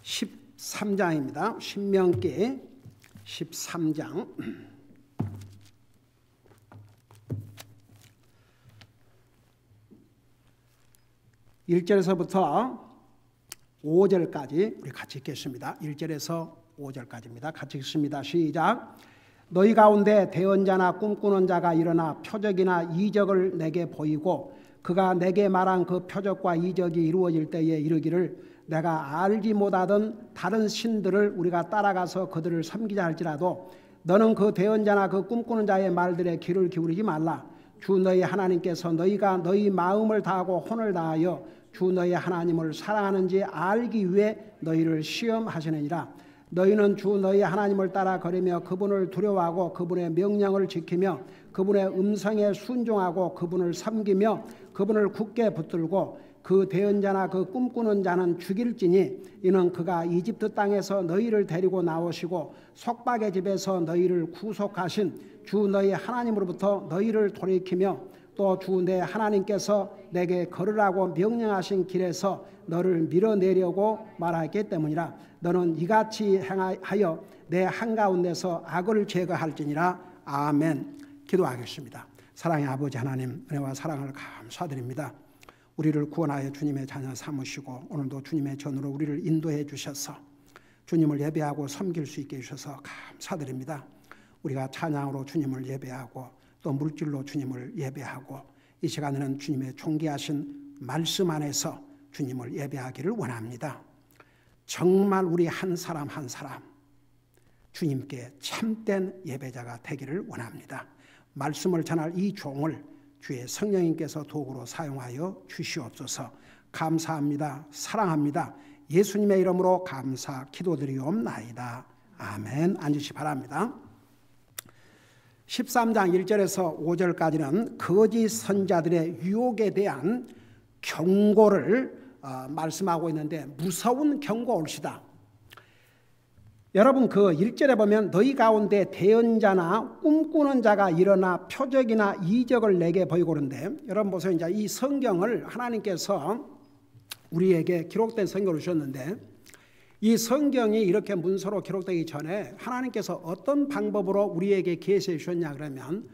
13장입니다. 신명기 13장 1절에서부터 5절까지 우리 같이 읽겠습니다. 1절에서 5절까지입니다. 같이 읽습니다. 시작. 너희 가운데 대언자나 꿈꾸는 자가 일어나 표적이나 이적을 내게 보이고 그가 내게 말한 그 표적과 이적이 이루어질 때에 이르기를 내가 알지 못하던 다른 신들을 우리가 따라가서 그들을 섬기자 할지라도 너는 그 대언자나 그 꿈꾸는 자의 말들에 귀를 기울이지 말라. 주 너희 하나님께서 너희가 너희 마음을 다하고 혼을 다하여 주 너희 하나님을 사랑하는지 알기 위해 너희를 시험하시느니라. 너희는 주 너희 하나님을 따라 걸으며 그분을 두려워하고 그분의 명령을 지키며 그분의 음성에 순종하고 그분을 섬기며 그분을 굳게 붙들고 그 대언자나 그 꿈꾸는 자는 죽일지니 이는 그가 이집트 땅에서 너희를 데리고 나오시고 속박의 집에서 너희를 구속하신 주 너희 하나님으로부터 너희를 돌이키며 또 주 내 하나님께서 내게 걸으라고 명령하신 길에서 너를 밀어내려고 말하기 때문이라. 너는 이같이 행하여 내 한가운데서 악을 제거할지니라. 아멘. 기도하겠습니다. 사랑의 아버지 하나님, 은혜와 사랑을 감사드립니다. 우리를 구원하여 주님의 자녀 삼으시고 오늘도 주님의 전으로 우리를 인도해 주셔서 주님을 예배하고 섬길 수 있게 해주셔서 감사드립니다. 우리가 찬양으로 주님을 예배하고 또 물질로 주님을 예배하고 이 시간에는 주님의 존귀하신 말씀 안에서 주님을 예배하기를 원합니다. 정말 우리 한 사람 한 사람 주님께 참된 예배자가 되기를 원합니다. 말씀을 전할 이 종을 주의 성령님께서 도구로 사용하여 주시옵소서. 감사합니다. 사랑합니다. 예수님의 이름으로 감사 기도드리옵나이다. 아멘. 앉으시 바랍니다. 13장 1절에서 5절까지는 거짓 선자들의 유혹에 대한 경고를 말씀하고 있는데 무서운 경고올시다. 여러분 그 1절에 보면 너희 가운데 대언자나 꿈꾸는 자가 일어나 표적이나 이적을 내게 보이고 그런데 여러분 보세요. 이제 이 성경을 하나님께서 우리에게 기록된 성경을 주셨는데 이 성경이 이렇게 문서로 기록되기 전에 하나님께서 어떤 방법으로 우리에게 계시해 주셨냐 그러면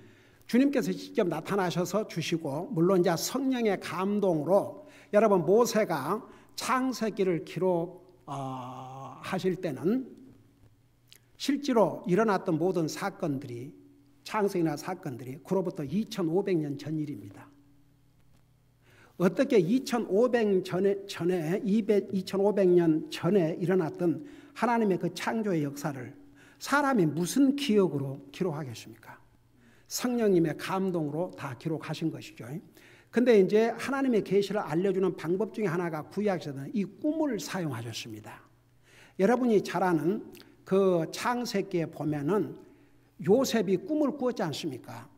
주님께서 직접 나타나셔서 주시고 물론 이제 성령의 감동으로 여러분 모세가 창세기를 기록하실 때는 실제로 일어났던 모든 사건들이 창세기나 사건들이 그로부터 2500년 전 일입니다. 어떻게 2500년 전에 일어났던 하나님의 그 창조의 역사를 사람이 무슨 기억으로 기록하겠습니까? 성령님의 감동으로 다 기록하신 것이죠. 근데 이제 하나님의 계시를 알려주는 방법 중에 하나가 구약에서는 이 꿈을 사용하셨습니다. 여러분이 잘 아는 그 창세기에 보면은 요셉이 꿈을 꾸었지 않습니까?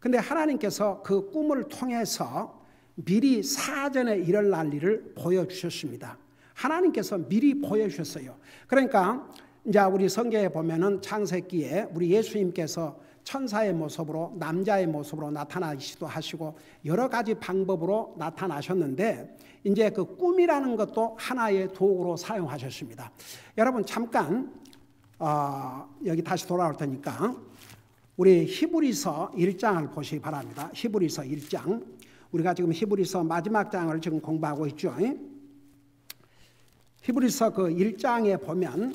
근데 하나님께서 그 꿈을 통해서 미리 사전에 일어날 일을 보여주셨습니다. 하나님께서 미리 보여주셨어요. 그러니까 이제 우리 성경에 보면은 창세기에 우리 예수님께서 천사의 모습으로 남자의 모습으로 나타나시기도 하시고 여러 가지 방법으로 나타나셨는데 이제 그 꿈이라는 것도 하나의 도구로 사용하셨습니다. 여러분 잠깐 여기 다시 돌아올 테니까 우리 히브리서 1장을 보시기 바랍니다. 히브리서 1장. 우리가 지금 히브리서 마지막 장을 지금 공부하고 있죠. 히브리서 그 1장에 보면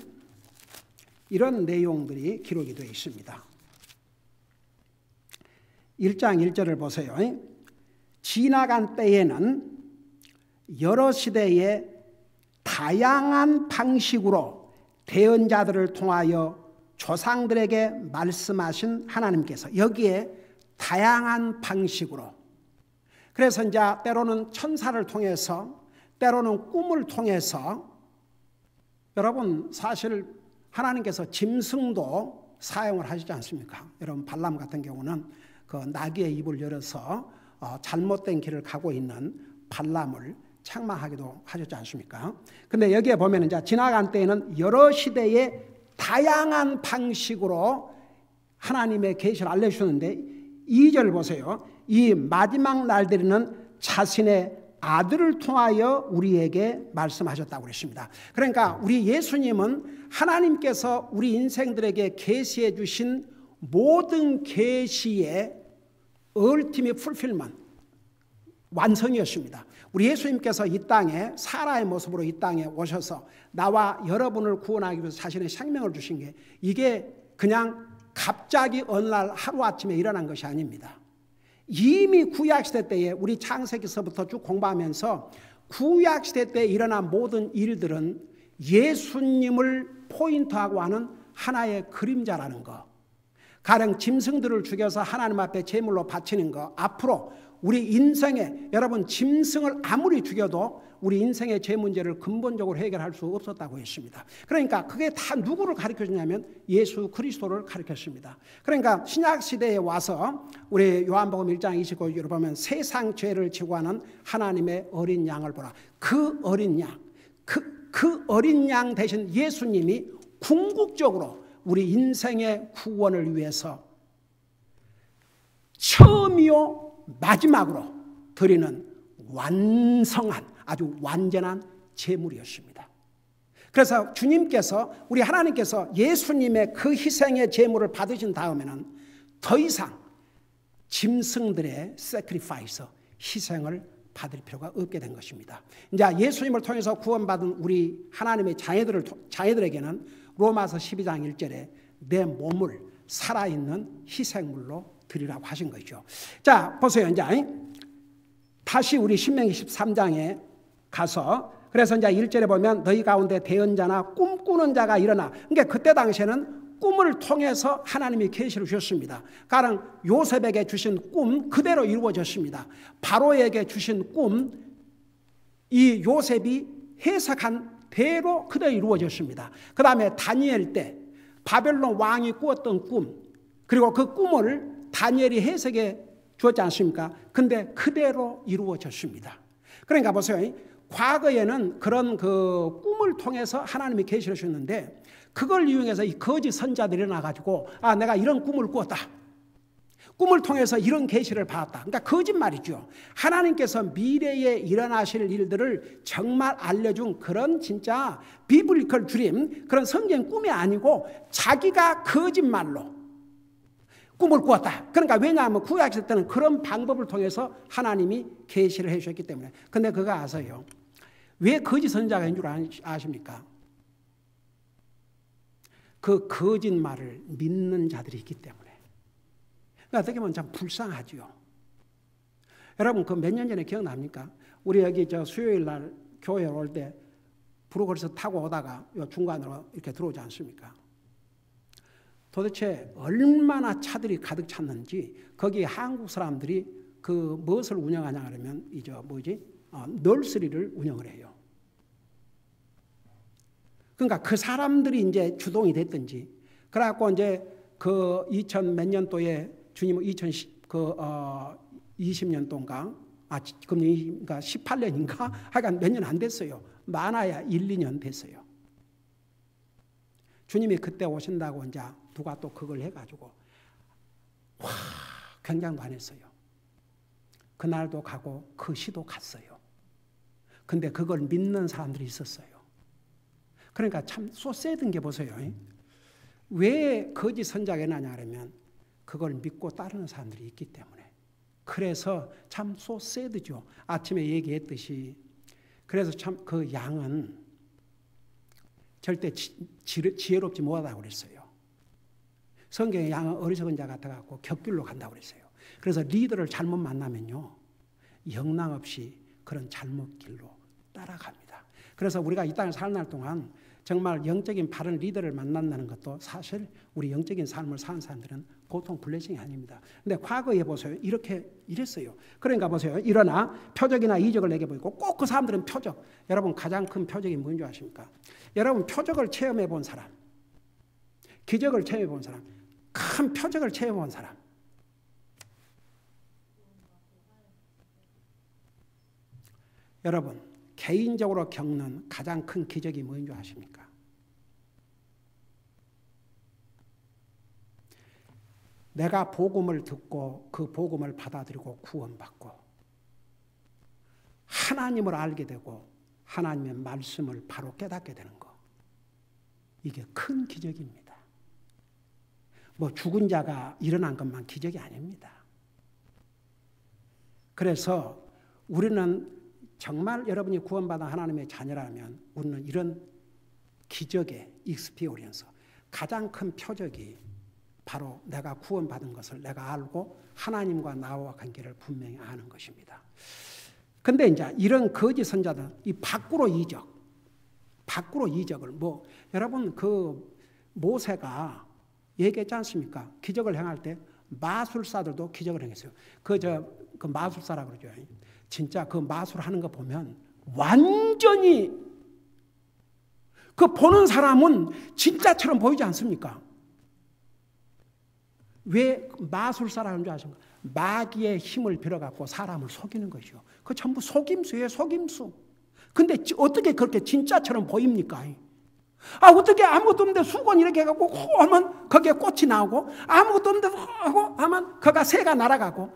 이런 내용들이 기록이 되어 있습니다. 1장 1절을 보세요. 지나간 때에는 여러 시대의 다양한 방식으로 대언자들을 통하여 조상들에게 말씀하신 하나님께서 여기에 다양한 방식으로 그래서 이제 때로는 천사를 통해서 때로는 꿈을 통해서 여러분 사실 하나님께서 짐승도 사용을 하시지 않습니까? 여러분 발람 같은 경우는 그 나귀의 입을 열어서 잘못된 길을 가고 있는 발람을 책망하기도 하셨지 않습니까? 근데 여기에 보면 이제 지나간 때에는 여러 시대의 다양한 방식으로 하나님의 계시를 알려주셨는데 2절 보세요. 이 마지막 날들에는 자신의 아들을 통하여 우리에게 말씀하셨다고 그랬습니다. 그러니까 우리 예수님은 하나님께서 우리 인생들에게 계시해 주신 모든 계시의 ultimate fulfillment, 완성이었습니다. 우리 예수님께서 이 땅에 사라의 모습으로 이 땅에 오셔서 나와 여러분을 구원하기 위해서 자신의 생명을 주신 게 이게 그냥 갑자기 어느 날 하루아침에 일어난 것이 아닙니다. 이미 구약시대 때에 우리 창세기서부터 쭉 공부하면서 구약시대 때에 일어난 모든 일들은 예수님을 포인트하고 하는 하나의 그림자라는 거. 가령 짐승들을 죽여서 하나님 앞에 제물로 바치는 거. 앞으로 우리 인생에 여러분 짐승을 아무리 죽여도 우리 인생의 죄 문제를 근본적으로 해결할 수 없었다고 했습니다. 그러니까 그게 다 누구를 가르쳐주냐면 예수 그리스도를 가르쳤습니다. 그러니까 신약시대에 와서 우리 요한복음 1장 29절을 보면 세상 죄를 지고 하는 하나님의 어린 양을 보라. 그 어린 양, 그 어린 양 대신 예수님이 궁극적으로 우리 인생의 구원을 위해서 처음이요 마지막으로 드리는 완성한 아주 완전한 제물이었습니다. 그래서 주님께서 우리 하나님께서 예수님의 그 희생의 제물을 받으신 다음에는 더 이상 짐승들의 sacrifice, 희생을 받을 필요가 없게 된 것입니다. 이제 예수님을 통해서 구원받은 우리 하나님의 자녀들에게는 로마서 12장 1절에 내 몸을 살아있는 희생물로 드리라고 하신 거죠. 자, 보세요. 이제 다시 우리 신명기 13장에 가서 그래서 이제 1절에 보면 너희 가운데 대언자나 꿈꾸는 자가 일어나. 그러니까 그때 당시에는 꿈을 통해서 하나님이 계시를 주셨습니다. 가령 요셉에게 주신 꿈 그대로 이루어졌습니다. 바로에게 주신 꿈 이 요셉이 해석한 대로 그대로 이루어졌습니다. 그 다음에 다니엘 때 바벨론 왕이 꾸었던 꿈 그리고 그 꿈을 다니엘이 해석해 주었지 않습니까? 근데 그대로 이루어졌습니다. 그러니까 보세요. 과거에는 그런 그 꿈을 통해서 하나님이 계시를 주셨는데 그걸 이용해서 이 거짓 선자들이 일어나가지고 내가 이런 꿈을 꾸었다. 꿈을 통해서 이런 계시를 받았다. 그러니까 거짓말이죠. 하나님께서 미래에 일어나실 일들을 정말 알려준 그런 진짜 비블리컬 드림, 그런 성경 꿈이 아니고 자기가 거짓말로 꿈을 꾸었다. 그러니까 왜냐하면 구약시대 때는 그런 방법을 통해서 하나님이 계시를 해주셨기 때문에. 근데 그거 아세요? 왜 거짓 선자가인 줄 아십니까? 그 거짓말을 믿는 자들이 있기 때문에. 그러니까 어떻게 보면 참 불쌍하지요. 여러분 그 몇 년 전에 기억납니까? 우리 여기 수요일 날 교회 올 때 브로커리에서 타고 오다가 요 중간으로 이렇게 들어오지 않습니까? 도대체 얼마나 차들이 가득 찼는지 거기 한국 사람들이 그 무엇을 운영하냐 그러면 널스리를 운영을 해요. 그러니까 그 사람들이 이제 주동이 됐든지 그래갖고 이제 그 2000 몇 년도에 주님은 20년도인가 그러니까 18년인가 하여간 몇 년 안 됐어요. 많아야 1, 2년 됐어요. 주님이 그때 오신다고 이제 누가 또 그걸 해가지고 굉장도 안 했어요. 그날도 가고 그 시도 갔어요. 근데 그걸 믿는 사람들이 있었어요. 그러니까 참 쏘세든 게 보세요. 왜 거짓 선자가 나냐 하면 그걸 믿고 따르는 사람들이 있기 때문에. 그래서 참 쏘세드죠. 아침에 얘기했듯이. 그래서 참 그 양은 절대 지혜롭지 못하다고 그랬어요. 성경의 양은 어리석은 자 같아갖고 격길로 간다고 그랬어요. 그래서 리더를 잘못 만나면요, 영락 없이 그런 잘못 길로 따라갑니다. 그래서 우리가 이 땅에 사는 날 동안 정말 영적인 바른 리더를 만난다는 것도 사실 우리 영적인 삶을 사는 사람들은 보통 블레싱이 아닙니다. 근데 과거에 보세요. 이랬어요. 그러니까 보세요. 일어나 표적이나 이적을 내게 보이고 꼭 그 사람들은 표적. 여러분 가장 큰 표적이 뭔지 아십니까? 여러분 표적을 체험해 본 사람, 기적을 체험해 본 사람, 큰 표적을 체험해 본 사람. 여러분 개인적으로 겪는 가장 큰 기적이 뭐인 줄 아십니까? 내가 복음을 듣고 그 복음을 받아들이고 구원받고 하나님을 알게 되고 하나님의 말씀을 바로 깨닫게 되는 거. 이게 큰 기적입니다. 뭐 죽은 자가 일어난 것만 기적이 아닙니다. 그래서 우리는 정말 여러분이 구원받은 하나님의 자녀라면 우리는 이런 기적의 익스피리언스, 가장 큰 표적이 바로 내가 구원받은 것을 내가 알고 하나님과 나와 관계를 분명히 아는 것입니다. 근데 이제 이런 거짓 선자들은 이 밖으로 이적을 뭐 여러분 그 모세가 얘기했지 않습니까? 기적을 행할 때 마술사들도 기적을 행했어요. 그 마술사라고 그러죠. 진짜 그 마술하는 거 보면 완전히 그 보는 사람은 진짜처럼 보이지 않습니까? 왜 마술사라는 줄 아십니까? 마귀의 힘을 빌어갖고 사람을 속이는 것이요. 그 전부 속임수예요, 속임수. 근데 어떻게 그렇게 진짜처럼 보입니까? 어떻게 아무것도 없는데 수건 이렇게 해갖고 하면 거기에 꽃이 나오고 아무것도 없는데 하면 거기가 새가 날아가고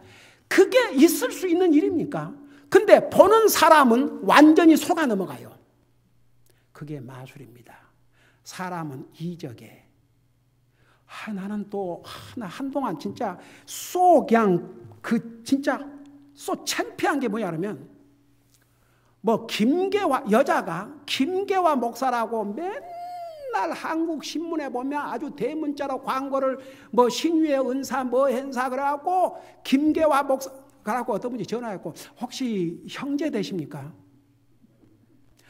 그게 있을 수 있는 일입니까? 근데 보는 사람은 완전히 속아 넘어가요. 그게 마술입니다. 사람은 이적에 나는 또 한동안 진짜 진짜 창피한 게 뭐냐 그러면 뭐 여자가 김계화 목사라고 맨날 한국 신문에 보면 아주 대문자로 광고를 뭐 신유의 은사 뭐 행사 그래갖고 김계화 목사라고 어떤 분이 전화했고 혹시 형제 되십니까?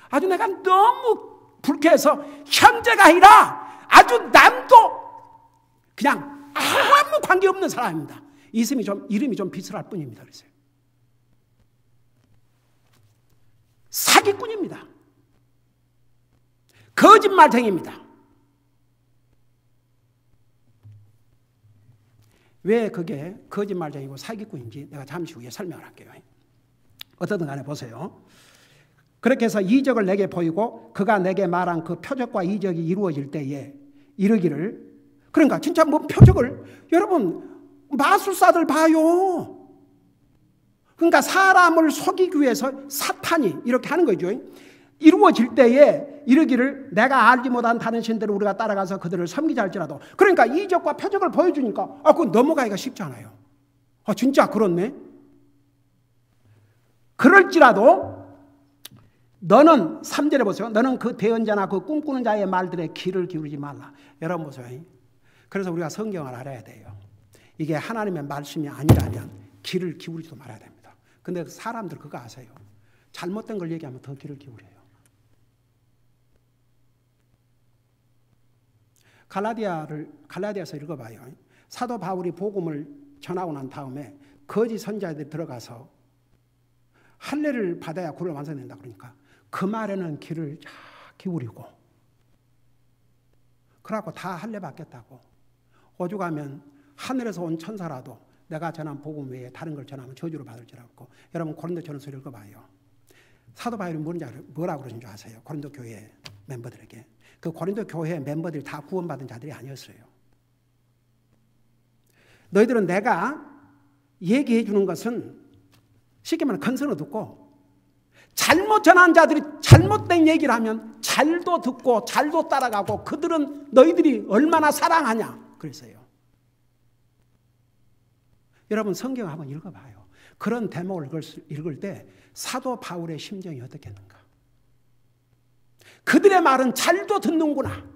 아주 내가 너무 불쾌해서 형제가 아니라 아주 남도 그냥 아무 관계없는 사람입니다. 이름이 좀 비슷할 뿐입니다. 그랬어요. 사기꾼입니다. 거짓말쟁이입니다. 왜 그게 거짓말쟁이고 사기꾼인지 내가 잠시 후에 설명을 할게요. 어떻든 간에 보세요. 그렇게 해서 이적을 내게 보이고 그가 내게 말한 그 표적과 이적이 이루어질 때에 이르기를 그러니까 진짜 뭐 표적을 여러분 마술사들 봐요. 그러니까 사람을 속이기 위해서 사탄이 이렇게 하는 거죠. 이루어질 때에 이르기를 내가 알지 못한 다른 신들을 우리가 따라가서 그들을 섬기자 할지라도 그러니까 이적과 표적을 보여주니까 그건 넘어가기가 쉽잖아요. 진짜 그렇네. 그럴지라도 너는 3절에 보세요. 너는 그 대언자나 그 꿈꾸는 자의 말들에 귀를 기울이지 말라. 여러분 보세요. 그래서 우리가 성경을 알아야 돼요. 이게 하나님의 말씀이 아니라면 귀를 기울이지도 말아야 됩니다. 근데 사람들 그거 아세요? 잘못된 걸 얘기하면 더 귀를 기울여요. 갈라디아서 읽어봐요. 사도 바울이 복음을 전하고 난 다음에 거짓 선자들이 들어가서 할례를 받아야 구를 완성된다 그러니까 그 말에는 귀를 쫙 기울이고 그래갖고 다 할례 받겠다고 오죽하면 하늘에서 온 천사라도 내가 전한 복음 외에 다른 걸 전하면 저주를 받을지라고. 여러분 고린도전서 읽어봐요. 사도 바울이 뭐라고 그러는 줄 아세요? 고린도 교회 멤버들에게. 그 고린도 교회 멤버들이 다 구원받은 자들이 아니었어요. 너희들은 내가 얘기해 주는 것은 쉽게 말하면 건성을 듣고 잘못 전한 자들이 잘못된 얘기를 하면 잘도 듣고 잘도 따라가고 그들은 너희들이 얼마나 사랑하냐 그랬어요. 여러분 성경 한번 읽어봐요. 그런 대목을 읽을 때 사도 바울의 심정이 어떻겠는가. 그들의 말은 잘도 듣는구나.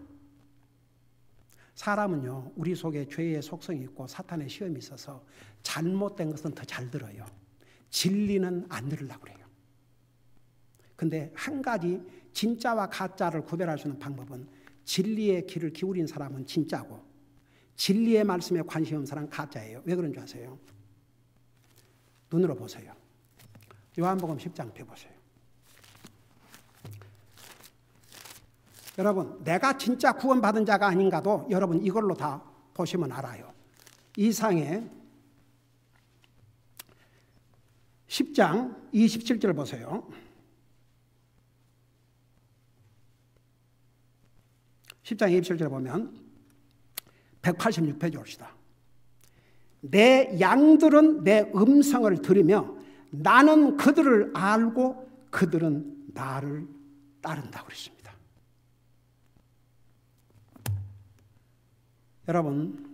사람은요 우리 속에 죄의 속성이 있고 사탄의 시험이 있어서 잘못된 것은 더 잘 들어요. 진리는 안 들으려고 그래요. 근데 한 가지 진짜와 가짜를 구별할 수 있는 방법은 진리의 귀를 기울인 사람은 진짜고 진리의 말씀에 관심 없는 사람은 가짜예요. 왜 그런 줄 아세요? 눈으로 보세요. 요한복음 10장 펴보세요. 여러분 내가 진짜 구원받은 자가 아닌가도 여러분 이걸로 다 보시면 알아요. 이상의 10장 27절 보세요. 10장 27절 보면 186페이지 옵시다. 내 양들은 내 음성을 들으며 나는 그들을 알고 그들은 나를 따른다고 그랬습니다. 여러분,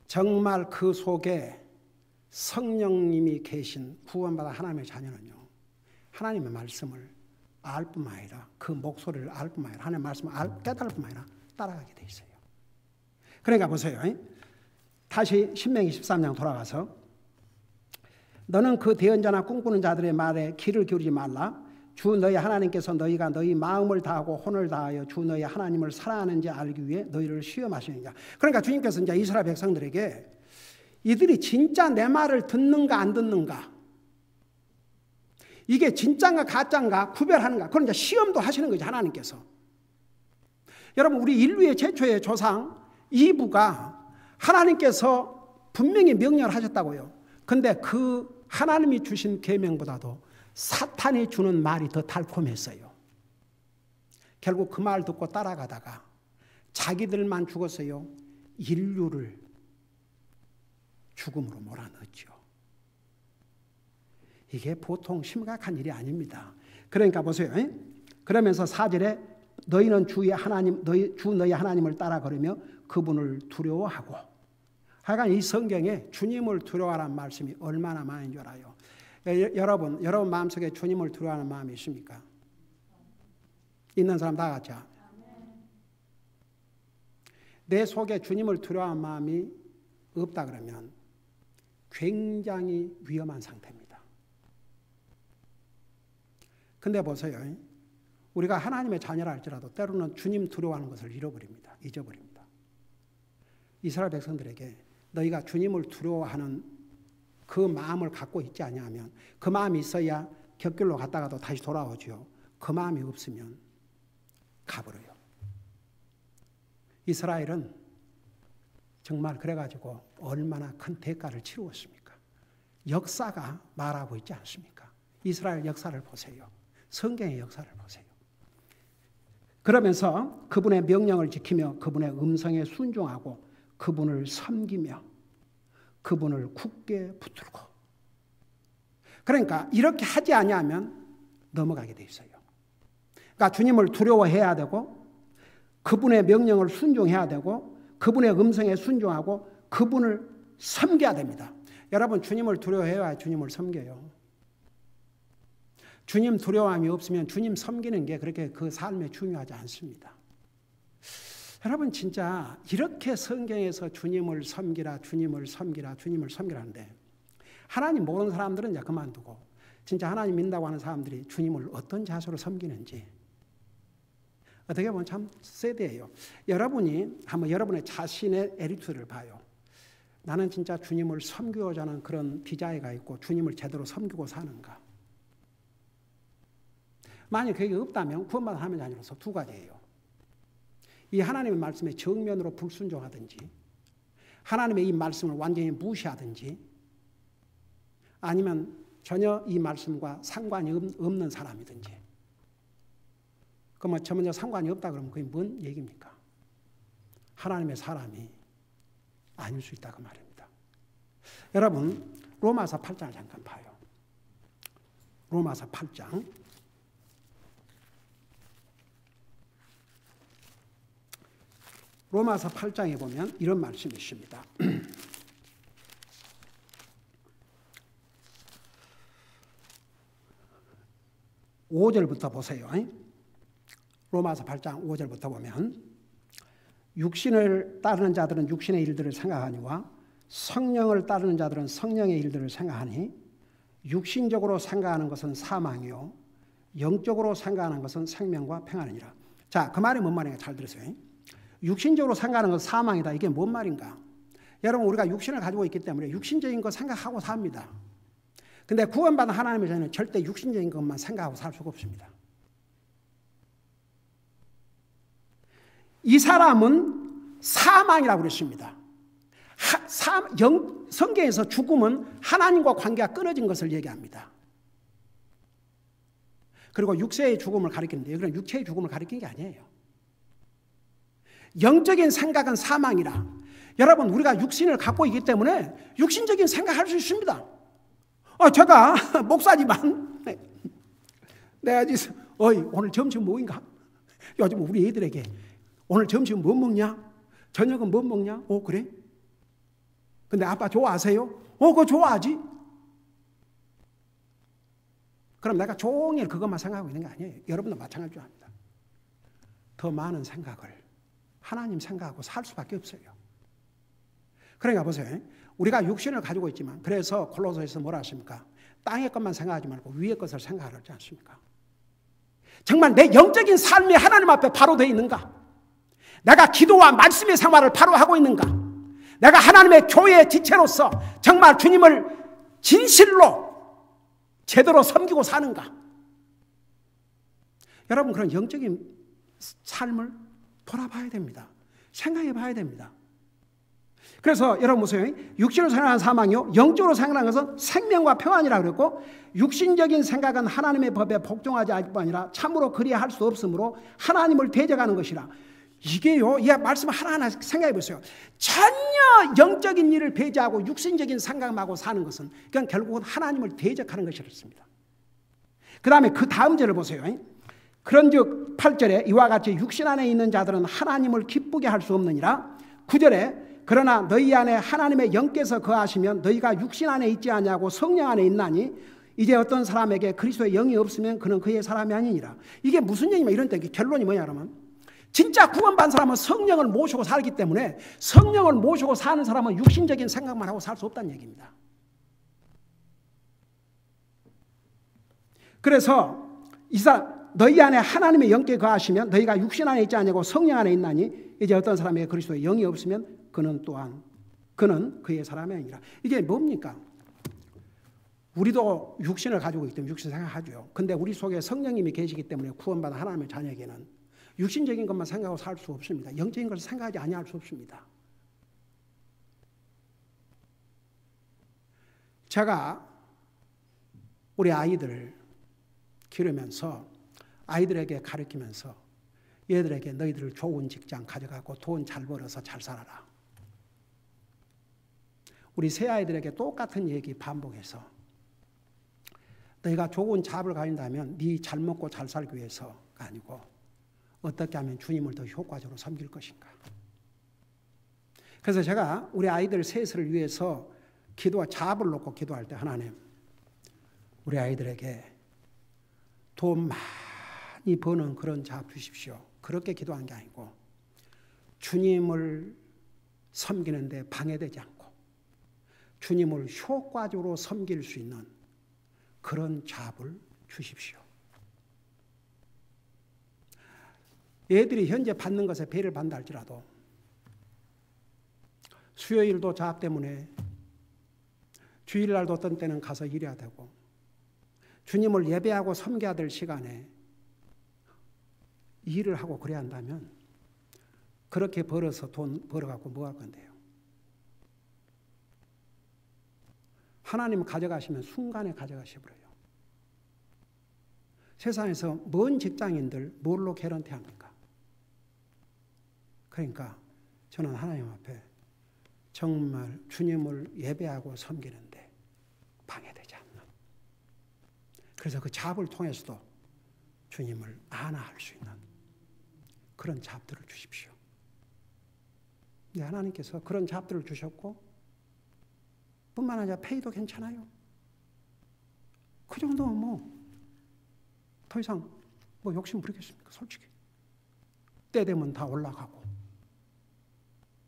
정말 그 속에 성령님이 계신 구원받아 하나님의 자녀는요, 하나님의 말씀을 알 뿐만 아니라 그 목소리를 알 뿐만 아니라 하나님의 말씀을 깨달을 뿐만 아니라 따라가게 돼 있어요. 그러니까 보세요. 다시 신명기 13장 돌아가서 너는 그 대언자나 꿈꾸는 자들의 말에 귀를 기울이지 말라. 주 너희 하나님께서 너희가 너희 마음을 다하고 혼을 다하여 주 너희 하나님을 사랑하는지 알기 위해 너희를 시험하시느냐. 그러니까 주님께서 이제 이스라엘 백성들에게 이들이 진짜 내 말을 듣는가 안 듣는가, 이게 진짜인가 가짜인가 구별하는가, 그런 이제 시험도 하시는 거죠, 하나님께서. 여러분, 우리 인류의 최초의 조상 이브가 하나님께서 분명히 명령을 하셨다고요. 근데 그 하나님이 주신 계명보다도 사탄이 주는 말이 더 달콤했어요. 결국 그 말 듣고 따라가다가 자기들만 죽었어요. 인류를 죽음으로 몰아넣었죠. 이게 보통 심각한 일이 아닙니다. 그러니까 보세요. 그러면서 4절에 너희는 주 너희 하나님을 따라 걸으며 그분을 두려워하고. 하여간 이 성경에 주님을 두려워하라는 말씀이 얼마나 많은 줄 알아요. 여러분 마음속에 주님을 두려워하는 마음이 있습니까? 있는 사람 다 같이. 내 속에 주님을 두려워하는 마음이 없다 그러면 굉장히 위험한 상태입니다. 근데 보세요. 우리가 하나님의 자녀라 할지라도 때로는 주님 두려워하는 것을 잊어버립니다. 이스라엘 백성들에게 너희가 주님을 두려워하는 그 마음을 갖고 있지 아니하면, 그 마음이 있어야 곁길로 갔다가도 다시 돌아오죠. 그 마음이 없으면 가버려요. 이스라엘은 정말 그래가지고 얼마나 큰 대가를 치루었습니까? 역사가 말하고 있지 않습니까? 이스라엘 역사를 보세요. 성경의 역사를 보세요. 그러면서 그분의 명령을 지키며 그분의 음성에 순종하고 그분을 섬기며 그분을 굳게 붙들고. 그러니까 이렇게 하지 아니하면 넘어가게 돼 있어요. 그러니까 주님을 두려워해야 되고 그분의 명령을 순종해야 되고 그분의 음성에 순종하고 그분을 섬겨야 됩니다. 여러분, 주님을 두려워해야 주님을 섬겨요. 주님 두려움이 없으면 주님 섬기는 게 그렇게 그 삶에 중요하지 않습니다. 여러분, 진짜 이렇게 성경에서 주님을 섬기라, 주님을 섬기라, 주님을 섬기라는데 하나님 모르는 사람들은 이제 그만두고 진짜 하나님 믿는다고 하는 사람들이 주님을 어떤 자세로 섬기는지 어떻게 보면 참 세대예요. 여러분이 한번 여러분의 자신의 에리투를 봐요. 나는 진짜 주님을 섬기고자 하는 그런 비자회가 있고 주님을 제대로 섬기고 사는가. 만약 그게 없다면 구원받은 하나님의 자녀로서 두 가지예요. 이 하나님의 말씀에 정면으로 불순종하든지 하나님의 이 말씀을 완전히 무시하든지 아니면 전혀 이 말씀과 상관이 없는 사람이든지. 그러면 저 먼저 상관이 없다 그러면 그게 뭔 얘기입니까? 하나님의 사람이 아닐 수 있다 그 말입니다. 여러분, 로마서 8장을 잠깐 봐요. 로마서 8장. 로마서 8장에 보면 이런 말씀이 있습니다. 5절부터 보세요. 로마서 8장 5절부터 보면 육신을 따르는 자들은 육신의 일들을 생각하니와 성령을 따르는 자들은 성령의 일들을 생각하니 육신적으로 생각하는 것은 사망이요 영적으로 생각하는 것은 생명과 평안이니라. 자, 그 말이 뭔 말인가 잘 들으세요. 육신적으로 생각하는 것은 사망이다. 이게 뭔 말인가? 여러분, 우리가 육신을 가지고 있기 때문에 육신적인 거 생각하고 삽니다. 근데 구원받은 하나님의 자녀는 절대 육신적인 것만 생각하고 살 수가 없습니다. 이 사람은 사망이라고 그랬습니다. 성경에서 죽음은 하나님과 관계가 끊어진 것을 얘기합니다. 그리고 육체의 죽음을 가리키는데 여기는 육체의 죽음을 가리키는 게 아니에요. 영적인 생각은 사망이라. 여러분, 우리가 육신을 갖고 있기 때문에 육신적인 생각할 수 있습니다. 제가 목사지만 내가 오늘 점심 뭐인가? 요즘 우리 애들에게 오늘 점심 뭐 먹냐? 저녁은 뭐 먹냐? 그래? 근데 아빠 좋아하세요? 그거 좋아하지? 그럼 내가 종일 그것만 생각하고 있는 게 아니에요. 여러분도 마찬가지로 합니다. 더 많은 생각을 하나님 생각하고 살 수밖에 없어요. 그러니까 보세요. 우리가 육신을 가지고 있지만 그래서 골로새서 뭐라 하십니까? 땅의 것만 생각하지 말고 위의 것을 생각하지 않습니까? 정말 내 영적인 삶이 하나님 앞에 바로 되어 있는가? 내가 기도와 말씀의 생활을 바로 하고 있는가? 내가 하나님의 교회의 지체로서 정말 주님을 진실로 제대로 섬기고 사는가? 여러분 그런 영적인 삶을 돌아봐야 됩니다. 생각해 봐야 됩니다. 그래서 여러분 보세요. 육신으로 생각하는 사망이요 영적으로 생각하는 것은 생명과 평안이라고 그랬고 육신적인 생각은 하나님의 법에 복종하지 않을 뿐 아니라 참으로 그리야 할 수 없으므로 하나님을 대적하는 것이라. 이게요, 이 말씀 하나하나 생각해 보세요. 전혀 영적인 일을 배제하고 육신적인 생각하고 사는 것은 그냥 결국은 하나님을 대적하는 것이었습니다. 그 다음에 그 다음 절을 보세요. 그런즉 8절에 이와 같이 육신 안에 있는 자들은 하나님을 기쁘게 할 수 없느니라. 9절에 그러나 너희 안에 하나님의 영께서 거하시면 너희가 육신 안에 있지 아니하고 성령 안에 있나니 이제 어떤 사람에게 그리스도의 영이 없으면 그는 그의 사람이 아니니라. 이게 무슨 얘기냐 이런 때 결론이 뭐냐 그러면 진짜 구원받은 사람은 성령을 모시고 살기 때문에 성령을 모시고 사는 사람은 육신적인 생각만 하고 살 수 없다는 얘기입니다. 그래서 너희 안에 하나님의 영께 거하시면 너희가 육신 안에 있지 아니하고 성령 안에 있나니 이제 어떤 사람에게 그리스도의 영이 없으면 그는 그의 사람이 아니라. 이게 뭡니까? 우리도 육신을 가지고 있기 때문에 육신 생각하죠. 근데 우리 속에 성령님이 계시기 때문에 구원받은 하나님의 자녀에게는 육신적인 것만 생각하고 살 수 없습니다. 영적인 것을 생각하지 아니할 수 없습니다. 제가 우리 아이들을 기르면서 아이들에게 가르치면서 얘들에게 너희들 좋은 직장 가져가고 돈 잘 벌어서 잘 살아라. 우리 새 아이들에게 똑같은 얘기 반복해서 너희가 좋은 잡을 가진다면 네 잘 먹고 잘 살기 위해서가 아니고 어떻게 하면 주님을 더 효과적으로 섬길 것인가. 그래서 제가 우리 아이들 셋을 위해서 잡을 놓고 기도할 때 하나님 우리 아이들에게 돈 많이 버는 그런 잡 주십시오. 그렇게 기도한 게 아니고 주님을 섬기는 데 방해되지 않고 주님을 효과적으로 섬길 수 있는 그런 잡을 주십시오. 얘들이 현재 받는 것에 배를 받는다 할지라도 수요일도 잡 때문에 주일날도 어떤 때는 가서 일해야 되고 주님을 예배하고 섬겨야 될 시간에 일을 하고 그래야 한다면 그렇게 벌어서 돈 벌어갖고 뭐 할 건데요? 하나님 가져가시면 순간에 가져가셔버려요. 세상에서 먼 직장인들 뭘로 개런티합니까? 그러니까 저는 하나님 앞에 정말 주님을 예배하고 섬기는데 방해되지 않는 그래서 그 잡을 통해서도 주님을 안아할 수 있는 그런 잡들을 주십시오. 네, 하나님께서 그런 잡들을 주셨고 뿐만 아니라 페이도 괜찮아요. 그 정도면 뭐 더 이상 뭐 욕심 부리겠습니까? 솔직히 때 되면 다 올라가고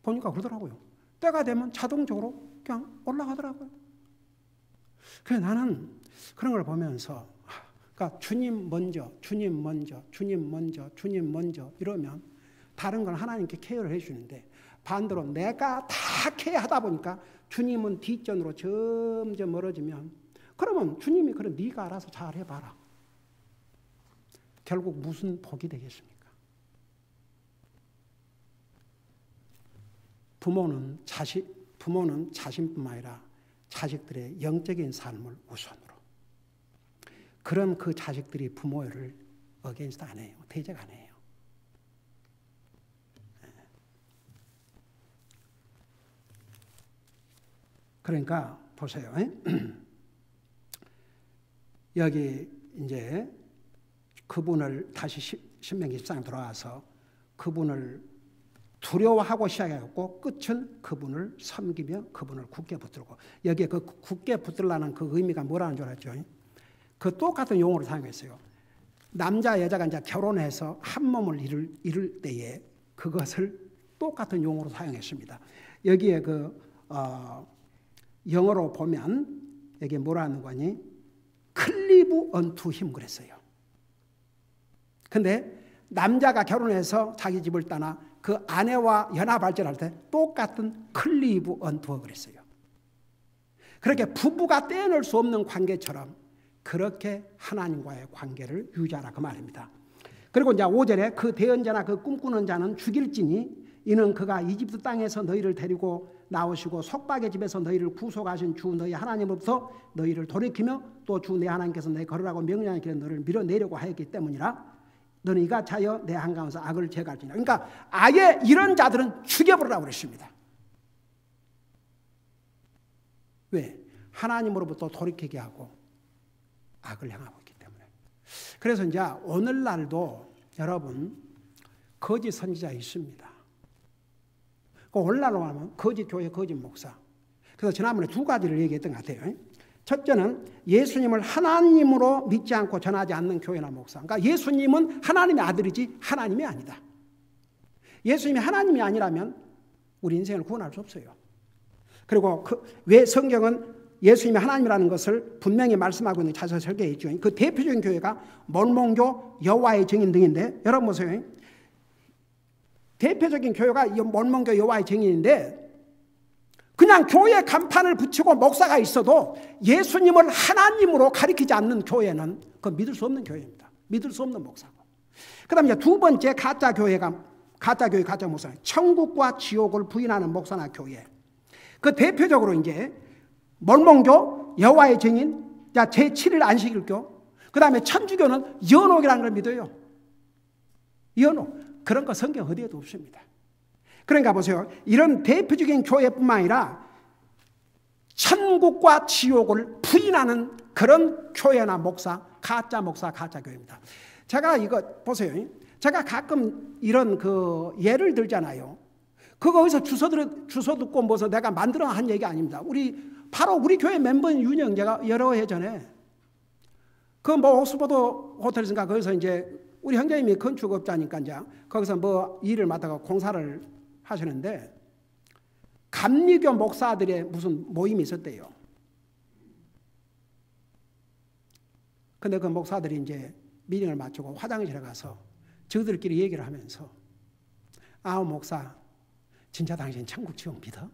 보니까 그러더라고요. 때가 되면 자동적으로 그냥 올라가더라고요. 그래서 나는 그런 걸 보면서 그러니까 주님 먼저 이러면 다른 건 하나님께 케어를 해주는데 반대로 내가 다 케어하다 보니까 주님은 뒷전으로 점점 멀어지면 그러면 주님이 그래 네가 알아서 잘 해봐라. 결국 무슨 복이 되겠습니까? 부모는 자신뿐만 아니라 자식들의 영적인 삶을 우선으로 그런 그 자식들이 부모를 어게인스트 안 해요. 대적 안 해요. 그러니까 보세요. 여기 이제 그분을 다시 신명기 14장 들어와서 그분을 두려워하고 시작했고 끝은 그분을 섬기며 그분을 굳게 붙들고, 여기에 그 굳게 붙들라는 그 의미가 뭐라는 줄 알죠? 그 똑같은 용어를 사용했어요. 남자 여자가 이제 결혼해서 한 몸을 이룰 때에 그것을 똑같은 용어로 사용했습니다. 여기에 영어로 보면 여기 뭐라는 거니? 클리브 언투 힘 그랬어요. 근데 남자가 결혼해서 자기 집을 떠나 그 아내와 연합발전할 때 똑같은 클리브 언투어 그랬어요. 그렇게 부부가 떼어낼 수 없는 관계처럼 그렇게 하나님과의 관계를 유지하라 그 말입니다. 그리고 이제 5절에 그 대언자나 그 꿈꾸는 자는 죽일지니 이는 그가 이집트 땅에서 너희를 데리고 나오시고 속박의 집에서 너희를 구속하신 주 너희 하나님으로부터 너희를 돌이키며 또 주 내 하나님께서 내 걸으라고 명령한 길에 너를 밀어내려고 하였기 때문이라. 너는 이가 차여 내 한가운데서 악을 제거할지니라. 그러니까 아예 이런 자들은 죽여버리라고 그랬습니다. 왜? 하나님으로부터 돌이키게 하고 악을 행하고 있기 때문에. 그래서 이제 오늘날도 여러분 거짓 선지자 있습니다. 오늘날로 하면 거짓 교회, 거짓 목사. 그래서 지난번에 두 가지를 얘기했던 것 같아요. 첫째는 예수님을 하나님으로 믿지 않고 전하지 않는 교회나 목사. 그러니까 예수님은 하나님의 아들이지 하나님이 아니다. 예수님이 하나님이 아니라면 우리 인생을 구원할 수 없어요. 그리고 왜 성경은 예수님이 하나님이라는 것을 분명히 말씀하고 있는 자세히 설계해 있죠. 그 대표적인 교회가 몰몬교, 여호와의 증인 등인데, 여러분 보세요. 대표적인 교회가 몰몬교, 여호와의 증인인데 그냥 교회 간판을 붙이고 목사가 있어도 예수님을 하나님으로 가리키지 않는 교회는 그건 믿을 수 없는 교회입니다. 믿을 수 없는 목사고. 그 다음에 두 번째 가짜 교회, 가짜 목사. 천국과 지옥을 부인하는 목사나 교회. 그 대표적으로 이제 몰몬교, 여호와의 증인, 제7일 안식일교, 그 다음에 천주교는 연옥이라는 걸 믿어요. 연옥. 그런 거 성경 어디에도 없습니다. 그러니까 보세요. 이런 대표적인 교회뿐만 아니라 천국과 지옥을 부인하는 그런 교회나 목사, 가짜 교회입니다. 제가 이거 보세요. 제가 가끔 이런 예를 들잖아요. 그거 어디서 주소 듣고 뭐서 내가 만들어 한 얘기 아닙니다. 바로 우리 교회 멤버인 윤영재가 여러 해 전에 옥스퍼드 호텔인가 거기서 이제 우리 형제님이 건축업자니까 이제 거기서 일을 맡다가 공사를 하시는데 감리교 목사들의 무슨 모임이 있었대요. 근데 그 목사들이 이제 미팅을 마치고 화장실에 가서 저들끼리 얘기를 하면서 목사 진짜 당신 천국 지옥 믿어?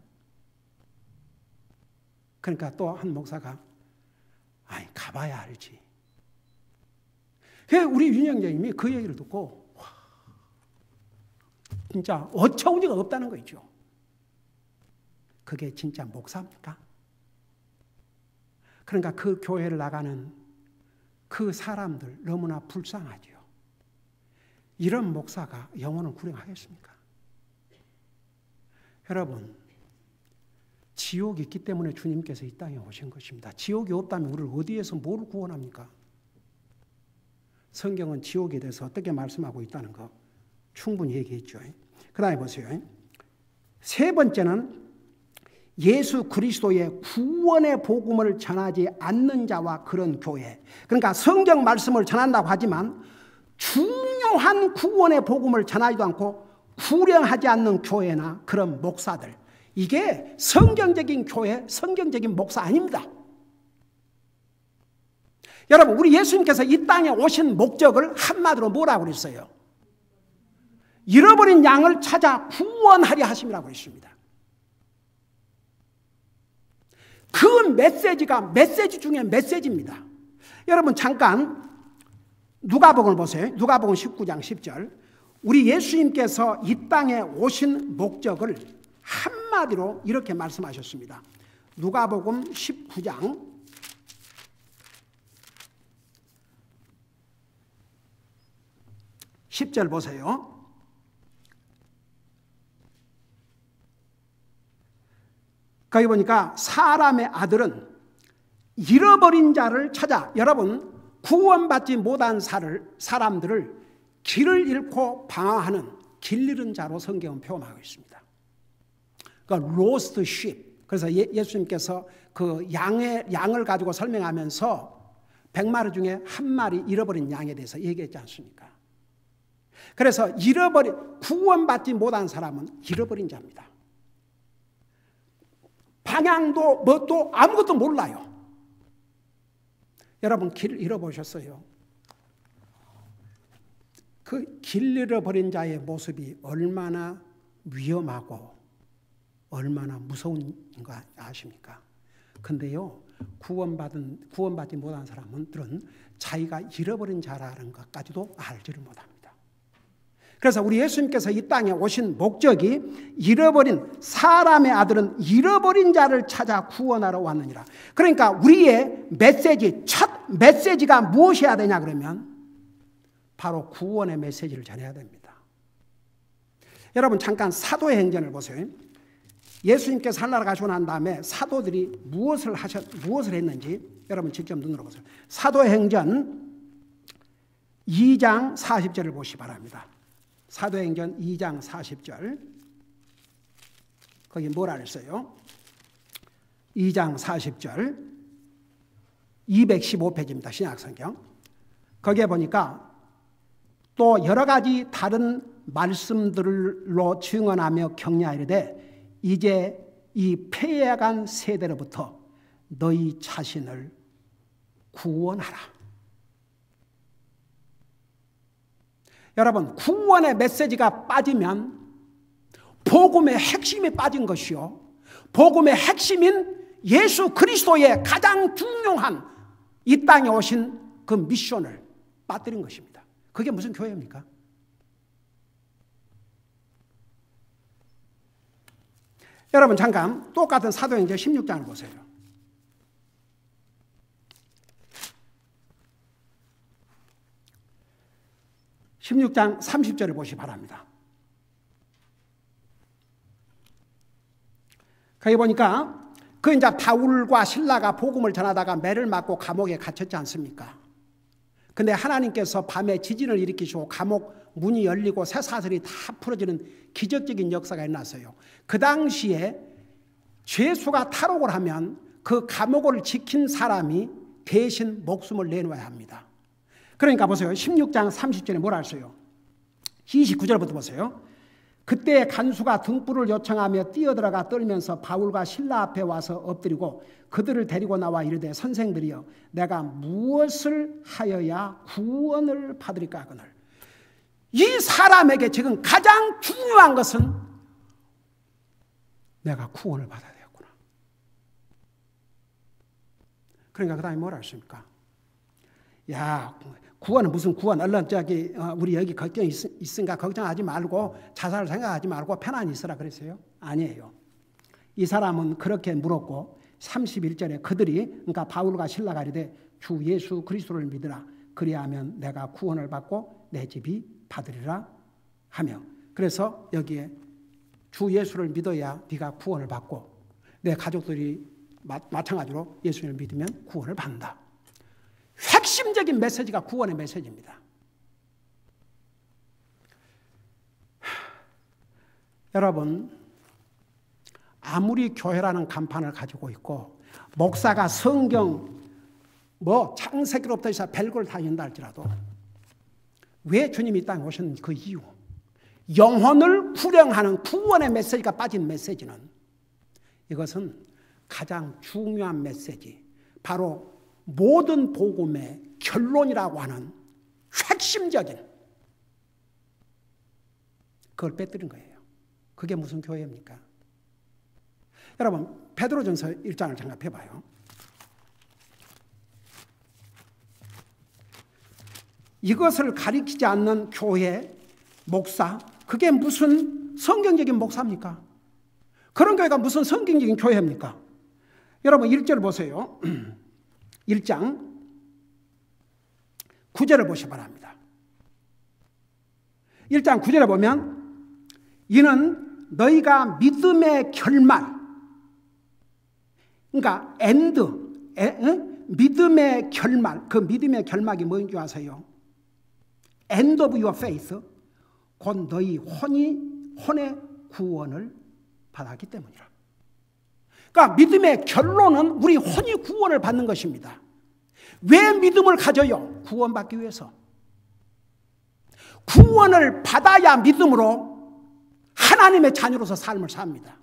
그러니까 또 한 목사가 가봐야 알지. 우리 윤영재님이 그 얘기를 듣고 진짜 어처구니가 없다는 거 있죠. 그게 진짜 목사입니까? 그러니까 그 교회를 나가는 그 사람들 너무나 불쌍하죠. 이런 목사가 영혼을 구령하겠습니까? 여러분, 지옥이 있기 때문에 주님께서 이 땅에 오신 것입니다. 지옥이 없다면 우리를 어디에서 뭘 구원합니까? 성경은 지옥에 대해서 어떻게 말씀하고 있다는 거 충분히 얘기했죠. 그 다음에 보세요. 세 번째는 예수 그리스도의 구원의 복음을 전하지 않는 자와 그런 교회. 그러니까 성경 말씀을 전한다고 하지만 중요한 구원의 복음을 전하지도 않고 구령하지 않는 교회나 그런 목사들. 이게 성경적인 교회, 성경적인 목사 아닙니다. 여러분, 우리 예수님께서 이 땅에 오신 목적을 한마디로 뭐라고 그랬어요? 잃어버린 양을 찾아 구원하려 하심이라고 했습니다. 그 메시지가 메시지 중에 메시지입니다. 여러분 잠깐 누가복음을 보세요. 누가복음 19장 10절. 우리 예수님께서 이 땅에 오신 목적을 한마디로 이렇게 말씀하셨습니다. 누가복음 19장 10절 보세요. 거기 보니까 사람의 아들은 잃어버린 자를 찾아. 여러분, 구원받지 못한 사람들을 길을 잃고 방황하는 길 잃은 자로 성경은 표현하고 있습니다. 그러니까 lost sheep. 그래서 예수님께서 그 양을 가지고 설명하면서 100마리 중에 한 마리 잃어버린 양에 대해서 얘기했지 않습니까? 그래서 구원받지 못한 사람은 잃어버린 자입니다. 방향도 뭣도 아무것도 몰라요. 여러분, 길 잃어보셨어요? 그 길 잃어버린 자의 모습이 얼마나 위험하고 얼마나 무서운 거 아십니까? 근데요, 구원받지 못한 사람들은 자기가 잃어버린 자라는 것까지도 알지를 못합니다. 그래서 우리 예수님께서 이 땅에 오신 목적이 잃어버린 사람의 아들은 잃어버린 자를 찾아 구원하러 왔느니라. 그러니까 우리의 메시지, 첫 메시지가 무엇이어야 되냐 그러면 바로 구원의 메시지를 전해야 됩니다. 여러분, 잠깐 사도의 행전을 보세요. 예수님께서 하늘나라 가시고 난 다음에 사도들이 무엇을 했는지 여러분 직접 눈으로 보세요. 사도의 행전 2장 40절을 보시기 바랍니다. 사도의 행전 2장 40절. 거기 뭐라 그랬어요? 2장 40절 215페이지입니다. 신약성경. 거기에 보니까 또 여러 가지 다른 말씀들로 증언하며 격려하리되 이제 이 패해간 세대로부터 너희 자신을 구원하라. 여러분, 구원의 메시지가 빠지면 복음의 핵심이 빠진 것이요, 복음의 핵심인 예수 그리스도의 가장 중요한 이 땅에 오신 그 미션을 빠뜨린 것입니다. 그게 무슨 교회입니까? 여러분, 잠깐 똑같은 사도행전 16장을 보세요. (16장) 30절을 보시기 바랍니다. 거기 보니까 그 이제 바울과 실라가 복음을 전하다가 매를 맞고 감옥에 갇혔지 않습니까? 근데 하나님께서 밤에 지진을 일으키시고 감옥 문이 열리고 쇠사슬이 다 풀어지는 기적적인 역사가 일어났어요. 그 당시에 죄수가 탈옥을 하면 그 감옥을 지킨 사람이 대신 목숨을 내놓아야 합니다. 그러니까 보세요. 16장 30절에 뭐라 했어요? 29절부터 보세요. 그때 간수가 등불을 요청하며 뛰어들어가 떨면서 바울과 실라 앞에 와서 엎드리고 그들을 데리고 나와 이르되 선생들이여 내가 무엇을 하여야 구원을 받으리까 하거늘. 이 사람에게 지금 가장 중요한 것은 내가 구원을 받아야 되겠구나. 그러니까 그 다음에 뭐라 했습니까? 야, 구원은 무슨 구원? 얼른 우리 여기 걱정이 있으니까 걱정하지 말고 자살을 생각하지 말고 편안히 있으라 그랬어요? 아니에요. 이 사람은 그렇게 물었고 31절에 그들이, 그러니까 바울과 실라가 이르되 주 예수 그리스도를 믿으라. 그리하면 내가 구원을 받고 내 집이 받으리라 하며, 그래서 여기에 주 예수를 믿어야 네가 구원을 받고 내 가족들이 마찬가지로 예수님을 믿으면 구원을 받는다. 핵심적인 메시지가 구원의 메시지입니다. 여러분, 아무리 교회라는 간판을 가지고 있고 목사가 성경 창세기로부터 해서 별걸 다 연다 할지라도 왜 주님이 이 땅에 오셨는지 그 이유, 영혼을 구령하는 구원의 메시지가 빠진 메시지는, 이것은 가장 중요한 메시지, 바로 모든 복음의 결론이라고 하는 핵심적인 그걸 빼뜨린 거예요. 그게 무슨 교회입니까? 여러분, 베드로전서 1장을 생각해봐요. 이것을 가리키지 않는 교회, 목사, 그게 무슨 성경적인 목사입니까? 그런 교회가 무슨 성경적인 교회입니까? 여러분 1절 보세요. 1장 9절을 보시기 바랍니다. 1장 9절에 보면 이는 너희가 믿음의 결말, 그러니까 믿음의 결말, 그 믿음의 결막이 뭔 줄 아세요? End of your faith, 곧 너희 혼의 구원을 받았기 때문이라. 그러니까 믿음의 결론은 우리 혼이 구원을 받는 것입니다. 왜 믿음을 가져요? 구원받기 위해서. 구원을 받아야 믿음으로 하나님의 자녀로서 삶을 삽니다.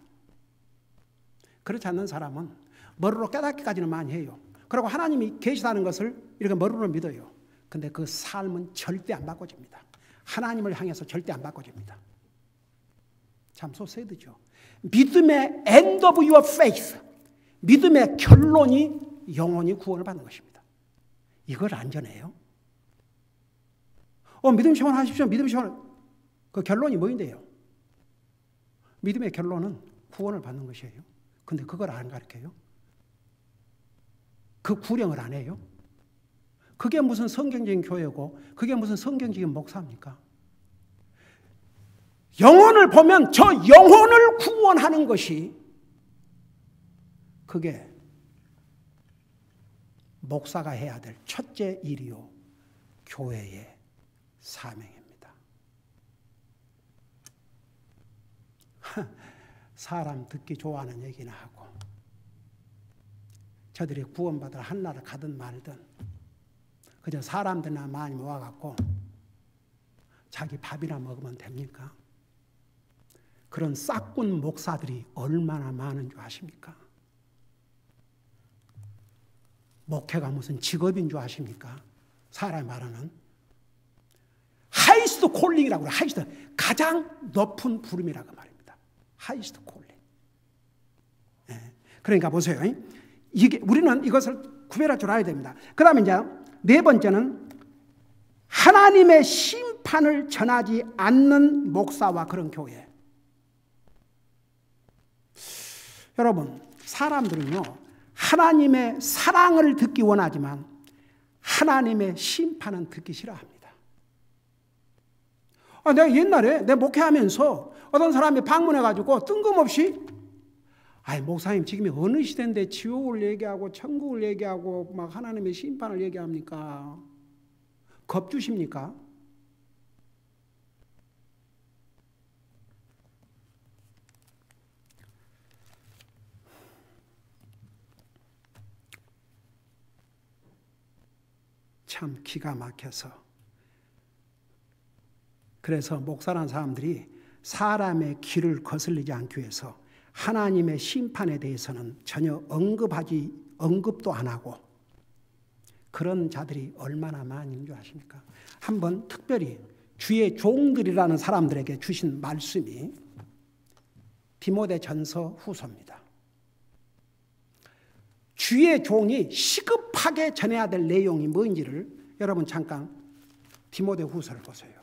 그렇지 않는 사람은 머리로 깨닫기까지는 많이 해요. 그리고 하나님이 계시다는 것을 이렇게 머리로 믿어요. 근데 그 삶은 절대 안 바꿔집니다. 하나님을 향해서 절대 안 바꿔집니다. 참 소세드죠. 믿음의 end of your faith, 믿음의 결론이 영원히 구원을 받는 것입니다. 이걸 안전해요. 믿음 시원 하십시오. 믿음 시원. 그 결론이 뭐인데요? 믿음의 결론은 구원을 받는 것이에요. 근데 그걸 안 가르쳐요. 그 구령을 안 해요. 그게 무슨 성경적인 교회고 그게 무슨 성경적인 목사입니까? 영혼을 보면 저 영혼을 구원하는 것이 그게 목사가 해야 될 첫째 일이요 교회의 사명입니다. 사람 듣기 좋아하는 얘기나 하고 저들이 구원받으러 한나라 가든 말든 그저 사람들이나 많이 모아갖고 자기 밥이나 먹으면 됩니까? 그런 싹군 목사들이 얼마나 많은 줄 아십니까? 목회가 무슨 직업인 줄 아십니까? 사람이 말하는 하이스트 콜링이라고 그래요. 하이스트, 가장 높은 부름이라고 말입니다. 하이스트 콜링. 네. 그러니까 보세요. 이게 우리는 이것을 구별할 줄 알아야 됩니다. 그 다음에 이제 네 번째는 하나님의 심판을 전하지 않는 목사와 그런 교회. 여러분, 사람들은요, 하나님의 사랑을 듣기 원하지만 하나님의 심판은 듣기 싫어합니다. 내가 옛날에 내 목회하면서 어떤 사람이 방문해가지고 뜬금없이 목사님 지금이 어느 시대인데 지옥을 얘기하고 천국을 얘기하고 막 하나님의 심판을 얘기합니까? 겁주십니까? 참 기가 막혀서. 그래서 목사라는 사람들이 사람의 길을 거슬리지 않기 위해서 하나님의 심판에 대해서는 전혀 언급도 안 하고 그런 자들이 얼마나 많은 줄 아십니까? 한번 특별히 주의 종들이라는 사람들에게 주신 말씀이 디모데전서 후서입니다. 주의 종이 시급하게 전해야 될 내용이 뭔지를 여러분 잠깐 디모데 후서를 보세요.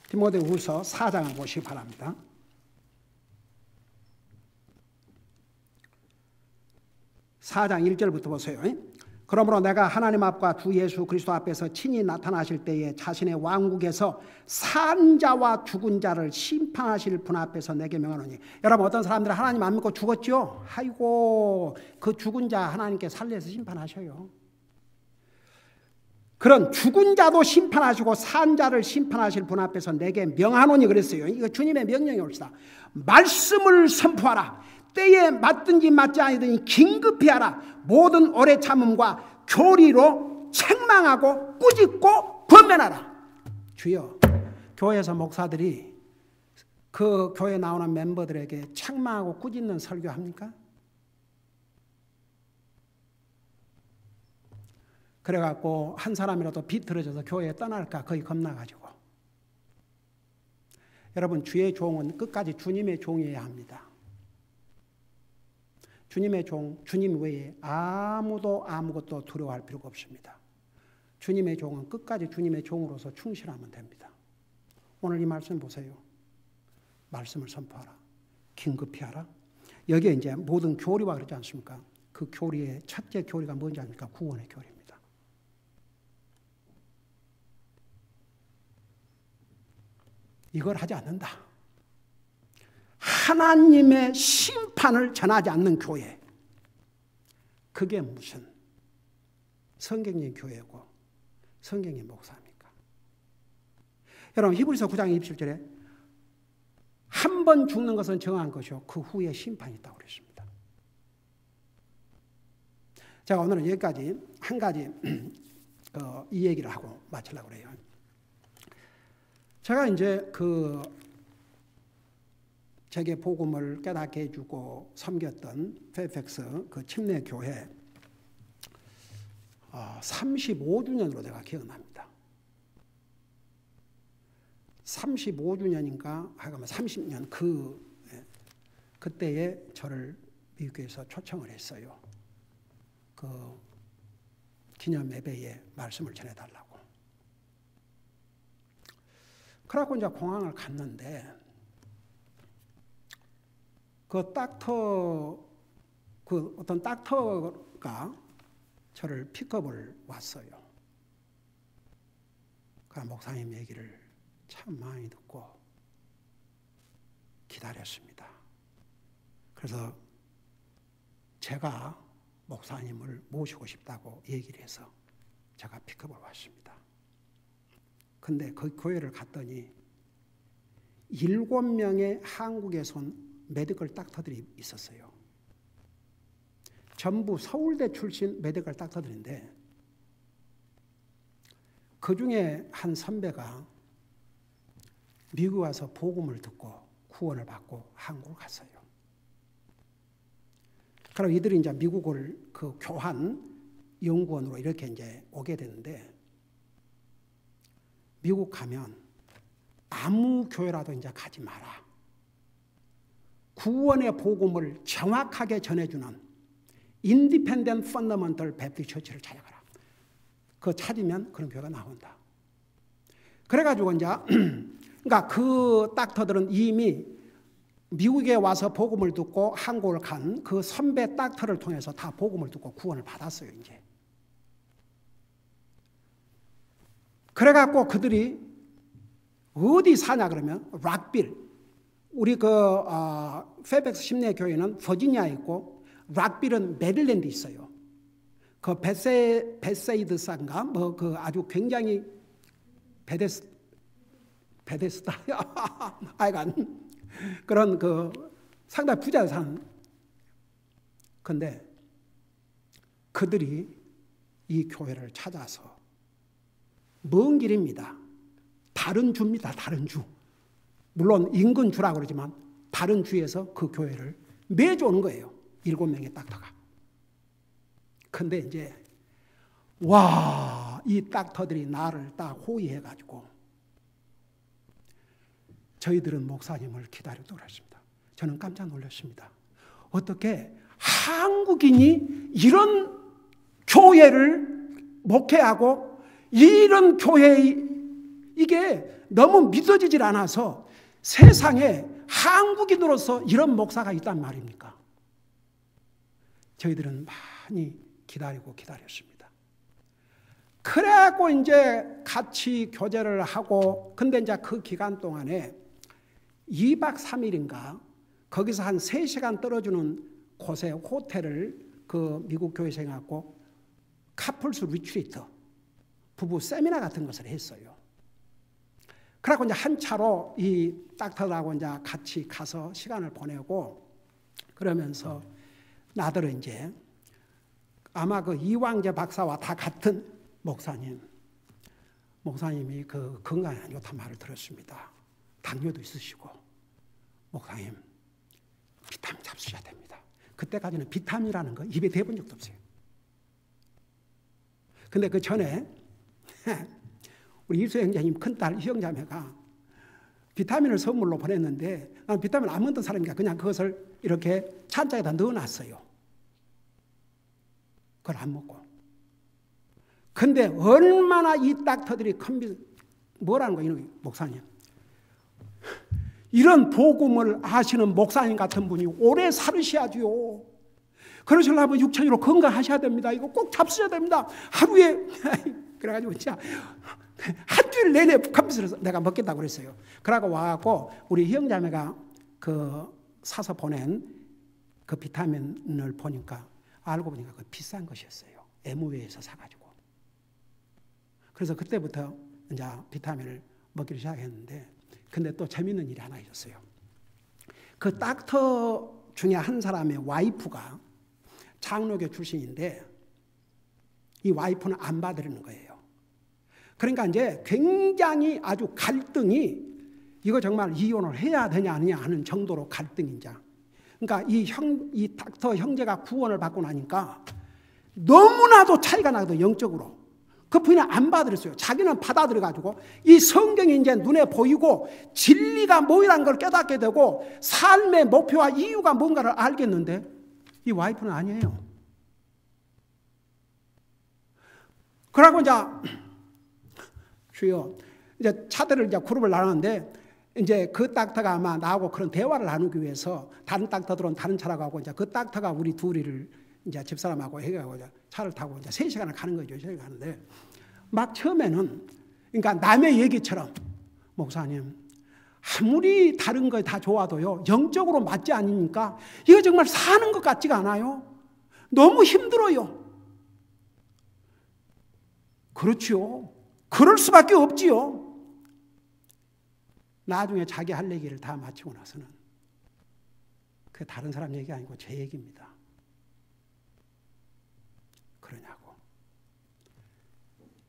디모데 후서 4장을 보시기 바랍니다. 4장 1절부터 보세요. 그러므로 내가 하나님 앞과 주 예수 그리스도 앞에서 친히 나타나실 때에 자신의 왕국에서 산 자와 죽은 자를 심판하실 분 앞에서 내게 명하노니. 여러분, 어떤 사람들은 하나님 안 믿고 죽었죠? 아이고, 그 죽은 자 하나님께 살려서 심판하셔요. 그런 죽은 자도 심판하시고 산 자를 심판하실 분 앞에서 내게 명하노니 그랬어요. 이거 주님의 명령이 옳시다. 말씀을 선포하라. 때에 맞든지 맞지 아니든지 긴급히 하라. 모든 오래 참음과 교리로 책망하고 꾸짖고 권면하라. 주여, 교회에서 목사들이 그 교회 나오는 멤버들에게 책망하고 꾸짖는 설교합니까? 그래갖고 한 사람이라도 비틀어져서 교회에 떠날까 거의 겁나가지고. 여러분, 주의 종은 끝까지 주님의 종이어야 합니다. 주님의 종, 주님 외에 아무것도 두려워할 필요가 없습니다. 주님의 종은 끝까지 주님의 종으로서 충실하면 됩니다. 오늘 이 말씀 보세요. 말씀을 선포하라. 긴급히 하라. 여기에 이제 모든 교리와 그러지 않습니까? 그 교리의 첫째 교리가 뭔지 아십니까? 구원의 교리입니다. 이걸 하지 않는다. 하나님의 심판을 전하지 않는 교회, 그게 무슨 성경적인 교회고 성경적인 목사입니까? 여러분 히브리서 9장 27절에 한 번 죽는 것은 정한 것이요 그 후에 심판이 있다고 그랬습니다. 제가 오늘은 여기까지 한 가지 이 얘기를 하고 마치려고 그래요. 제가 이제 제게 복음을 깨닫게 해주고 섬겼던 페이펙스 그 침례 교회 35주년으로 제가 기억납니다. 35주년인가 하여간 30년 그때에 저를 미국에서 초청을 했어요. 그 기념 예배에 말씀을 전해달라고. 그래갖고 이제 공항을 갔는데 어떤 닥터가 저를 픽업을 왔어요. 그 목사님 얘기를 참 많이 듣고 기다렸습니다. 그래서 제가 목사님을 모시고 싶다고 얘기를 해서 제가 픽업을 왔습니다. 근데 그 교회를 갔더니 7명의 한국에서 온 메디컬 닥터들이 있었어요. 전부 서울대 출신 메디컬 닥터들인데 그 중에 한 선배가 미국 와서 복음을 듣고 구원을 받고 한국을 갔어요. 그럼 이들이 이제 미국을 그 교환 연구원으로 이렇게 이제 오게 되는데 미국 가면 아무 교회라도 이제 가지 마라. 구원의 복음을 정확하게 전해주는 인디펜던트 펀더먼털 배프티스트 처치를 찾아가라. 그거 찾으면 그런 교회가 나온다. 그래가지고 이제 그러니까 그 닥터들은 이미 미국에 와서 복음을 듣고 한국을 간 그 선배 닥터를 통해서 다 복음을 듣고 구원을 받았어요. 이제 그래갖고 그들이 어디 사냐 그러면 락빌, 우리 페이펙스 침례 교회는 버지니아에 있고 락빌은 메릴랜드 있어요. 그 베세이드사인가 뭐 그 아주 굉장히 베데스다 하여간 그런 그 상당히 부자 산. 근데 그들이 이 교회를 찾아서 먼 길입니다. 다른 주입니다. 다른 주. 물론 인근 주라고 그러지만 다른 주에서 그 교회를 매주 오는 거예요. 7명의 닥터가. 근데 이제 이 닥터들이 나를 딱 호위해가지고 저희들은 목사님을 기다리도록 했습니다. 저는 깜짝 놀랐습니다. 어떻게 한국인이 이런 교회를 목회하고 이런 교회 이게 너무 믿어지질 않아서 세상에 한국인으로서 이런 목사가 있단 말입니까? 저희들은 많이 기다렸습니다. 그래갖고 이제 같이 교제를 하고 근데 이제 그 기간 동안에 2박 3일인가 거기서 한 3시간 떨어지는 곳에 호텔을 그 미국 교회에서 해갖고 카플스 리트리트 부부 세미나 같은 것을 했어요. 그래갖고 이제 한 차로 이 닥터들하고 이제 같이 가서 시간을 보내고 그러면서 나들은 이제 아마 그 이왕재 박사와 다 같은 목사님이 그 건강이 안 좋다는 말을 들었습니다. 당뇨도 있으시고 목사님 비타민 잡수셔야 됩니다. 그때까지는 비타민이라는 거 입에 대본 적도 없어요. 근데 그 전에 우리 이수 형제님 큰딸 희영자매가 비타민을 선물로 보냈는데 나는 비타민 안 먹던 사람이니까 그냥 그것을 이렇게 찬장에다 넣어놨어요. 그걸 안 먹고. 근데 얼마나 이 닥터들이 뭐라는 거예요, 목사님. 이런 복음을 아시는 목사님 같은 분이 오래 살으셔야지요. 그러시려면 육체적으로 건강하셔야 됩니다. 이거 꼭 잡수셔야 됩니다. 하루에 그래가지고 진짜 한 주일 내내 컴퓨터에서 내가 먹겠다고 그랬어요. 그러고 와갖고 우리 형자매가 그 사서 보낸 그 비타민을 보니까 알고 보니까 그 비싼 것이었어요. 애무회에서 사가지고. 그래서 그때부터 이제 비타민을 먹기를 시작했는데, 근데 또 재밌는 일이 하나 있었어요. 그 닥터 중에 한 사람의 와이프가 장로교 출신인데 이 와이프는 안 받으려는 거예요. 그러니까 이제 굉장히 아주 갈등이, 이거 정말 이혼을 해야 되냐 아니냐 하는 정도로 갈등이 이제. 그러니까 이 닥터 형제가 구원을 받고 나니까 너무나도 차이가 나거든, 영적으로. 그 부인은 안 받아들였어요. 자기는 받아들여가지고 이 성경이 이제 눈에 보이고 진리가 뭐라는 걸 깨닫게 되고 삶의 목표와 이유가 뭔가를 알겠는데 이 와이프는 아니에요. 그러고 이제 주여, 이제 차들을 이제 그룹을 나누는데 이제 그 닥터가 아마 나하고 그런 대화를 나누기 위해서 다른 닥터들은 다른 차라고 하고 이제 그 닥터가 우리 둘이를 이제 집사람하고 해가지고 차를 타고 이제 3시간을 가는 거죠. 3시간 가는데 막 처음에는 그러니까 남의 얘기처럼 목사님 아무리 다른 거 다 좋아도요 영적으로 맞지 않으니까 이거 정말 사는 것 같지가 않아요. 너무 힘들어요. 그렇지요. 그럴 수밖에 없지요. 나중에 자기 할 얘기를 다 마치고 나서는 그 다른 사람 얘기 아니고 제 얘기입니다. 그러냐고.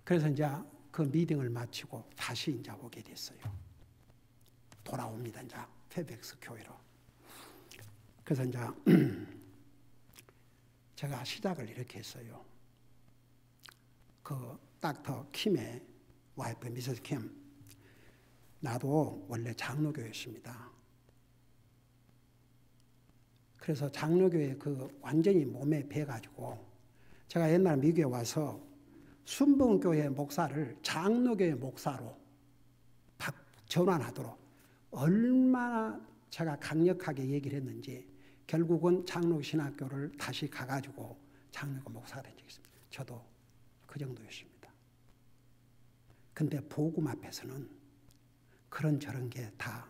그래서 이제 그 미팅을 마치고 다시 이제 오게 됐어요. 돌아옵니다. 이제 페백스 교회로. 그래서 이제 제가 시작을 이렇게 했어요. 그 닥터 킴의 와이프 미세스 킴, 나도 원래 장로교였습니다. 그래서 장로교에 그 완전히 몸에 배가지고 제가 옛날 미국에 와서 순복음교회 목사를 장로교회 목사로 전환하도록 얼마나 제가 강력하게 얘기를 했는지 결국은 장로신학교를 다시 가가지고 장로교 목사가 된 적이 있습니다. 저도 그 정도였습니다. 근데 복음 앞에서는 그런 저런 게 다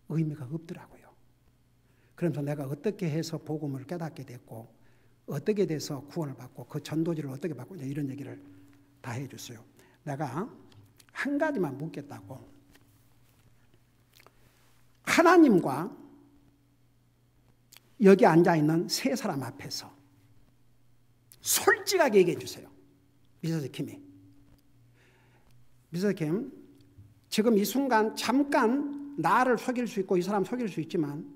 의미가 없더라고요. 그러면서 내가 어떻게 해서 복음을 깨닫게 됐고 어떻게 돼서 구원을 받고 그 전도지를 어떻게 받고 이런 얘기를 다 해줬어요. 내가 한 가지만 묻겠다고. 하나님과 여기 앉아있는 세 사람 앞에서 솔직하게 얘기해 주세요. 미세스 킴이. 미세스 킴, 지금 이 순간 잠깐 나를 속일 수 있고 이 사람 속일 수 있지만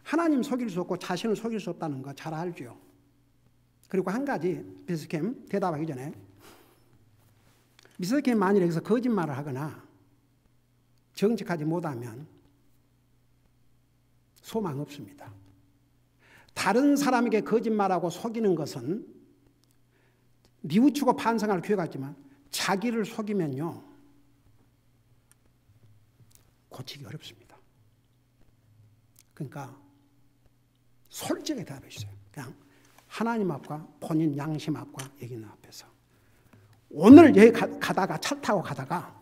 하나님 속일 수 없고 자신을 속일 수 없다는 거 잘 알죠. 그리고 한 가지, 미세스 킴 대답하기 전에 미세스 킴 만일 여기서 거짓말을 하거나 정직하지 못하면 소망 없습니다. 다른 사람에게 거짓말하고 속이는 것은 뉘우치고 반성할 기회가 있지만 자기를 속이면요 고치기 어렵습니다. 그러니까 솔직하게 대답해 주세요. 그냥 하나님 앞과 본인 양심 앞과 여기는 앞에서 오늘 여기 가다가 차 타고 가다가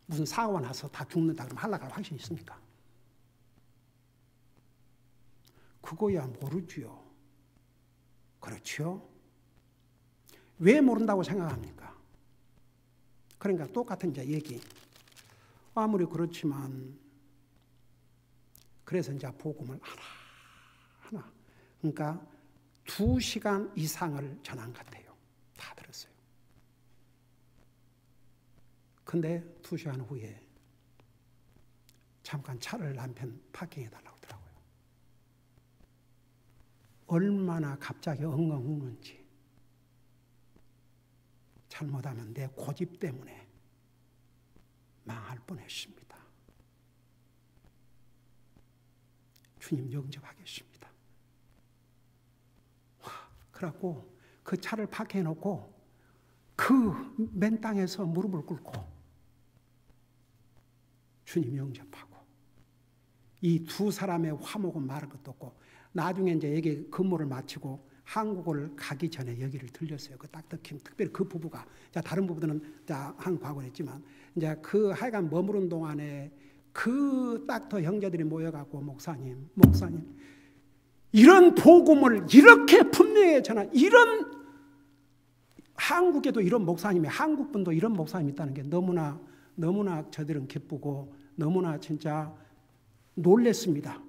무슨 사고가 나서 다 죽는다 그러면 할락할 확신이 있습니까? 그거야 모르지요. 그렇죠? 왜 모른다고 생각합니까? 그러니까 똑같은 이제 얘기. 아무리 그렇지만 그래서 이제 복음을 하나 그러니까 2시간 이상을 전한 것 같아요. 다 들었어요. 근데 2시간 후에 잠깐 차를 남편 파킹해 달라고 하더라고요. 얼마나 갑자기 엉엉 우는지. 잘못하면 내 고집 때문에 망할 뻔했습니다. 주님 영접하겠습니다. 그래갖고 그 차를 파킹해놓고 그 맨 땅에서 무릎을 꿇고 주님 영접하고 이 두 사람의 화목은 말할 것도 없고 나중에 이제 여기 근무를 마치고 한국을 가기 전에 여기를 들렸어요. 그 닥터킴 특별히 그 부부가 다른 부부들은 한 과거를 했지만 이제 그 하여간 머무른 동안에 그 닥터 형제들이 모여갖고 목사님 이런 복음을 이렇게 분명히 전하, 이런 한국에도 이런 목사님이, 한국분도 이런 목사님이 있다는 게 너무나 저들은 기쁘고 너무나 진짜 놀랬습니다.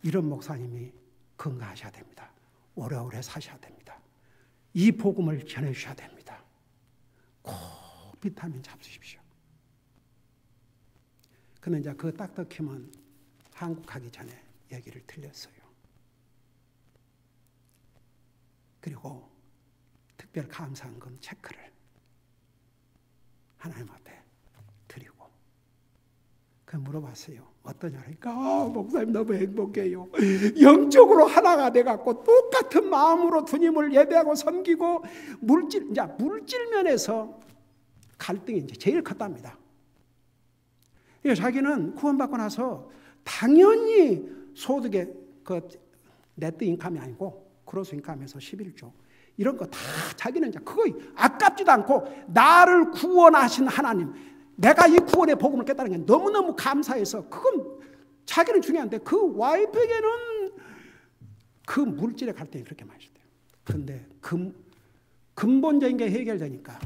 이런 목사님이 건강하셔야 됩니다. 오래오래 사셔야 됩니다. 이 복음을 전해주셔야 됩니다. 꼭 비타민 잡수십시오. 근데 이제 그 닥터 킴은 한국 가기 전에 얘기를 들렸어요. 그리고 특별 감사헌금 체크를 하나님 앞에 드리고 그 물어봤어요. 어떠냐 그러니까 목사님 너무 행복해요. 영적으로 하나가 돼갖고 똑같은 마음으로 주님을 예배하고 섬기고 물질 면에서 갈등이 이제 제일 컸답니다. 자기는 구원받고 나서 당연히 소득의 그 네트 인컴이 아니고 크로스 인컴에서 11조 이런 거 다 자기는 이제 그거 아깝지도 않고 나를 구원하신 하나님, 내가 이 구원의 복음을 깼다는 게 너무너무 감사해서 그건 자기는 중요한데 그 와이프에게는 그 물질의 갈등이 그렇게 많이 있대요. 그런데 근본적인 게 해결되니까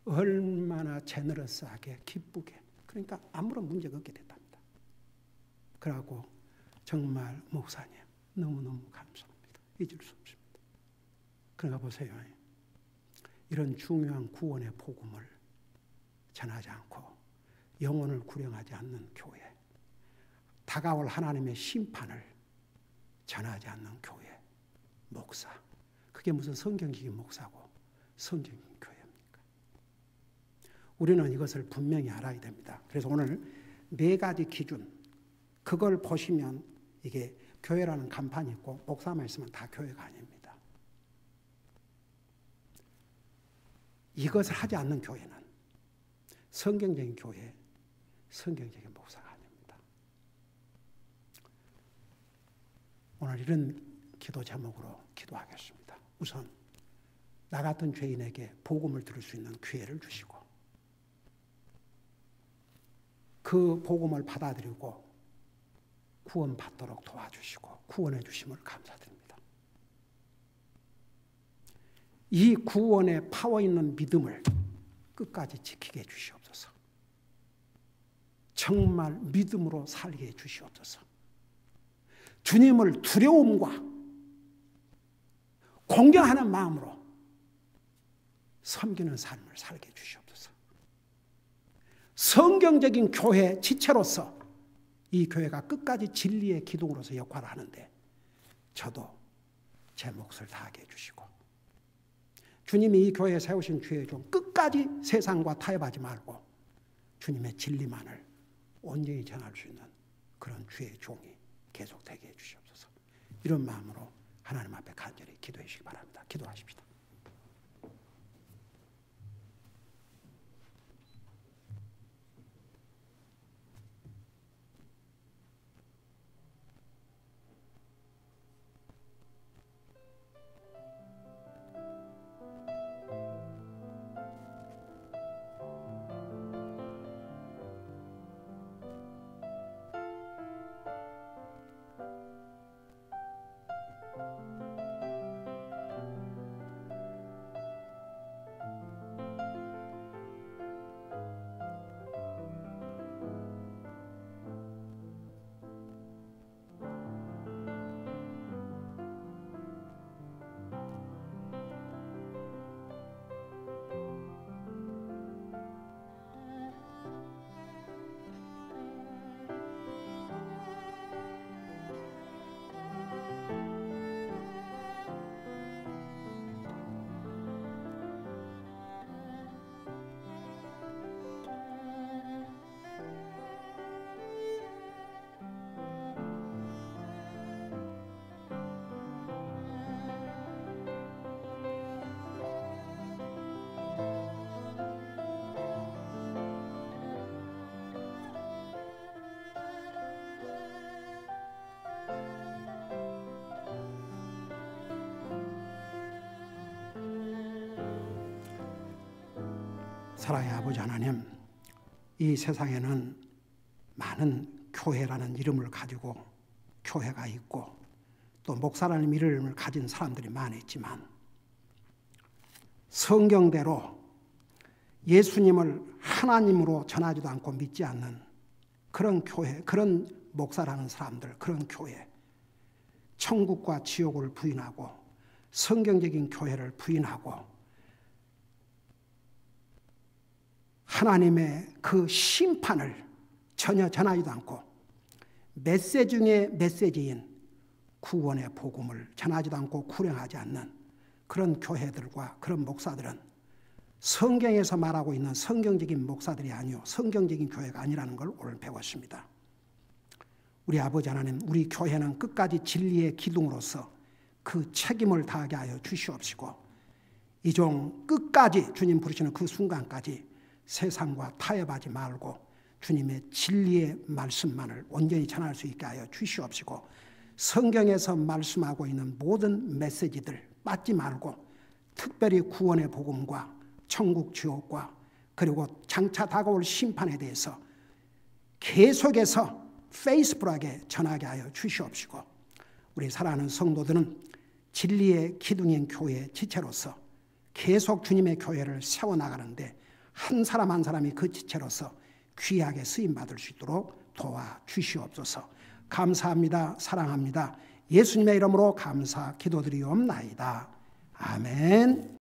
얼마나 제너러스하게 기쁘게, 그러니까 아무런 문제가 없게 됐답니다. 그러고 정말 목사님 너무너무 감사합니다. 잊을 수 없습니다. 그러니까 보세요. 이런 중요한 구원의 복음을 전하지 않고 영혼을 구령하지 않는 교회, 다가올 하나님의 심판을 전하지 않는 교회, 목사, 그게 무슨 성경적인 목사고 성경적인 교회입니까? 우리는 이것을 분명히 알아야 됩니다. 그래서 오늘 4가지 기준, 그걸 보시면 이게 교회라는 간판이 있고 목사만 있으면 다 교회가 아닙니다. 이것을 하지 않는 교회는 성경적인 교회, 성경적인 목사가 아닙니다. 오늘 이런 기도 제목으로 기도하겠습니다. 우선 나 같은 죄인에게 복음을 들을 수 있는 기회를 주시고 그 복음을 받아들이고 구원받도록 도와주시고 구원해 주심을 감사드립니다. 이 구원의 파워 있는 믿음을 끝까지 지키게 해 주시옵소서. 정말 믿음으로 살게 해 주시옵소서. 주님을 두려움과 공경하는 마음으로 섬기는 삶을 살게 해 주시옵소서. 성경적인 교회 지체로서 이 교회가 끝까지 진리의 기둥으로서 역할을 하는데 저도 제 몫을 다하게 해주시고 주님이 이 교회에 세우신 주의 종 끝까지 세상과 타협하지 말고 주님의 진리만을 온전히 전할 수 있는 그런 주의 종이 계속되게 해주시옵소서. 이런 마음으로 하나님 앞에 간절히 기도해 주시기 바랍니다. 기도하십시다. 사랑의 아버지 하나님, 이 세상에는 많은 교회라는 이름을 가지고 교회가 있고 또 목사라는 이름을 가진 사람들이 많이 있지만 성경대로 예수님을 하나님으로 전하지도 않고 믿지 않는 그런 교회, 그런 목사라는 사람들, 그런 교회, 천국과 지옥을 부인하고 성경적인 교회를 부인하고 하나님의 그 심판을 전혀 전하지도 않고 메시지 중에 메시지인 구원의 복음을 전하지도 않고 구령하지 않는 그런 교회들과 그런 목사들은 성경에서 말하고 있는 성경적인 목사들이 아니요 성경적인 교회가 아니라는 걸 오늘 배웠습니다. 우리 아버지 하나님, 우리 교회는 끝까지 진리의 기둥으로서 그 책임을 다하게 하여 주시옵시고 이 종 끝까지 주님 부르시는 그 순간까지 세상과 타협하지 말고 주님의 진리의 말씀만을 온전히 전할 수 있게 하여 주시옵시고 성경에서 말씀하고 있는 모든 메시지들 빠지 말고 특별히 구원의 복음과 천국 지옥과 그리고 장차 다가올 심판에 대해서 계속해서 페이스풀하게 전하게 하여 주시옵시고 우리 사랑하는 성도들은 진리의 기둥인 교회의 지체로서 계속 주님의 교회를 세워나가는데 한 사람 한 사람이 그 지체로서 귀하게 쓰임받을 수 있도록 도와주시옵소서. 감사합니다. 사랑합니다. 예수님의 이름으로 감사 기도드리옵나이다. 아멘.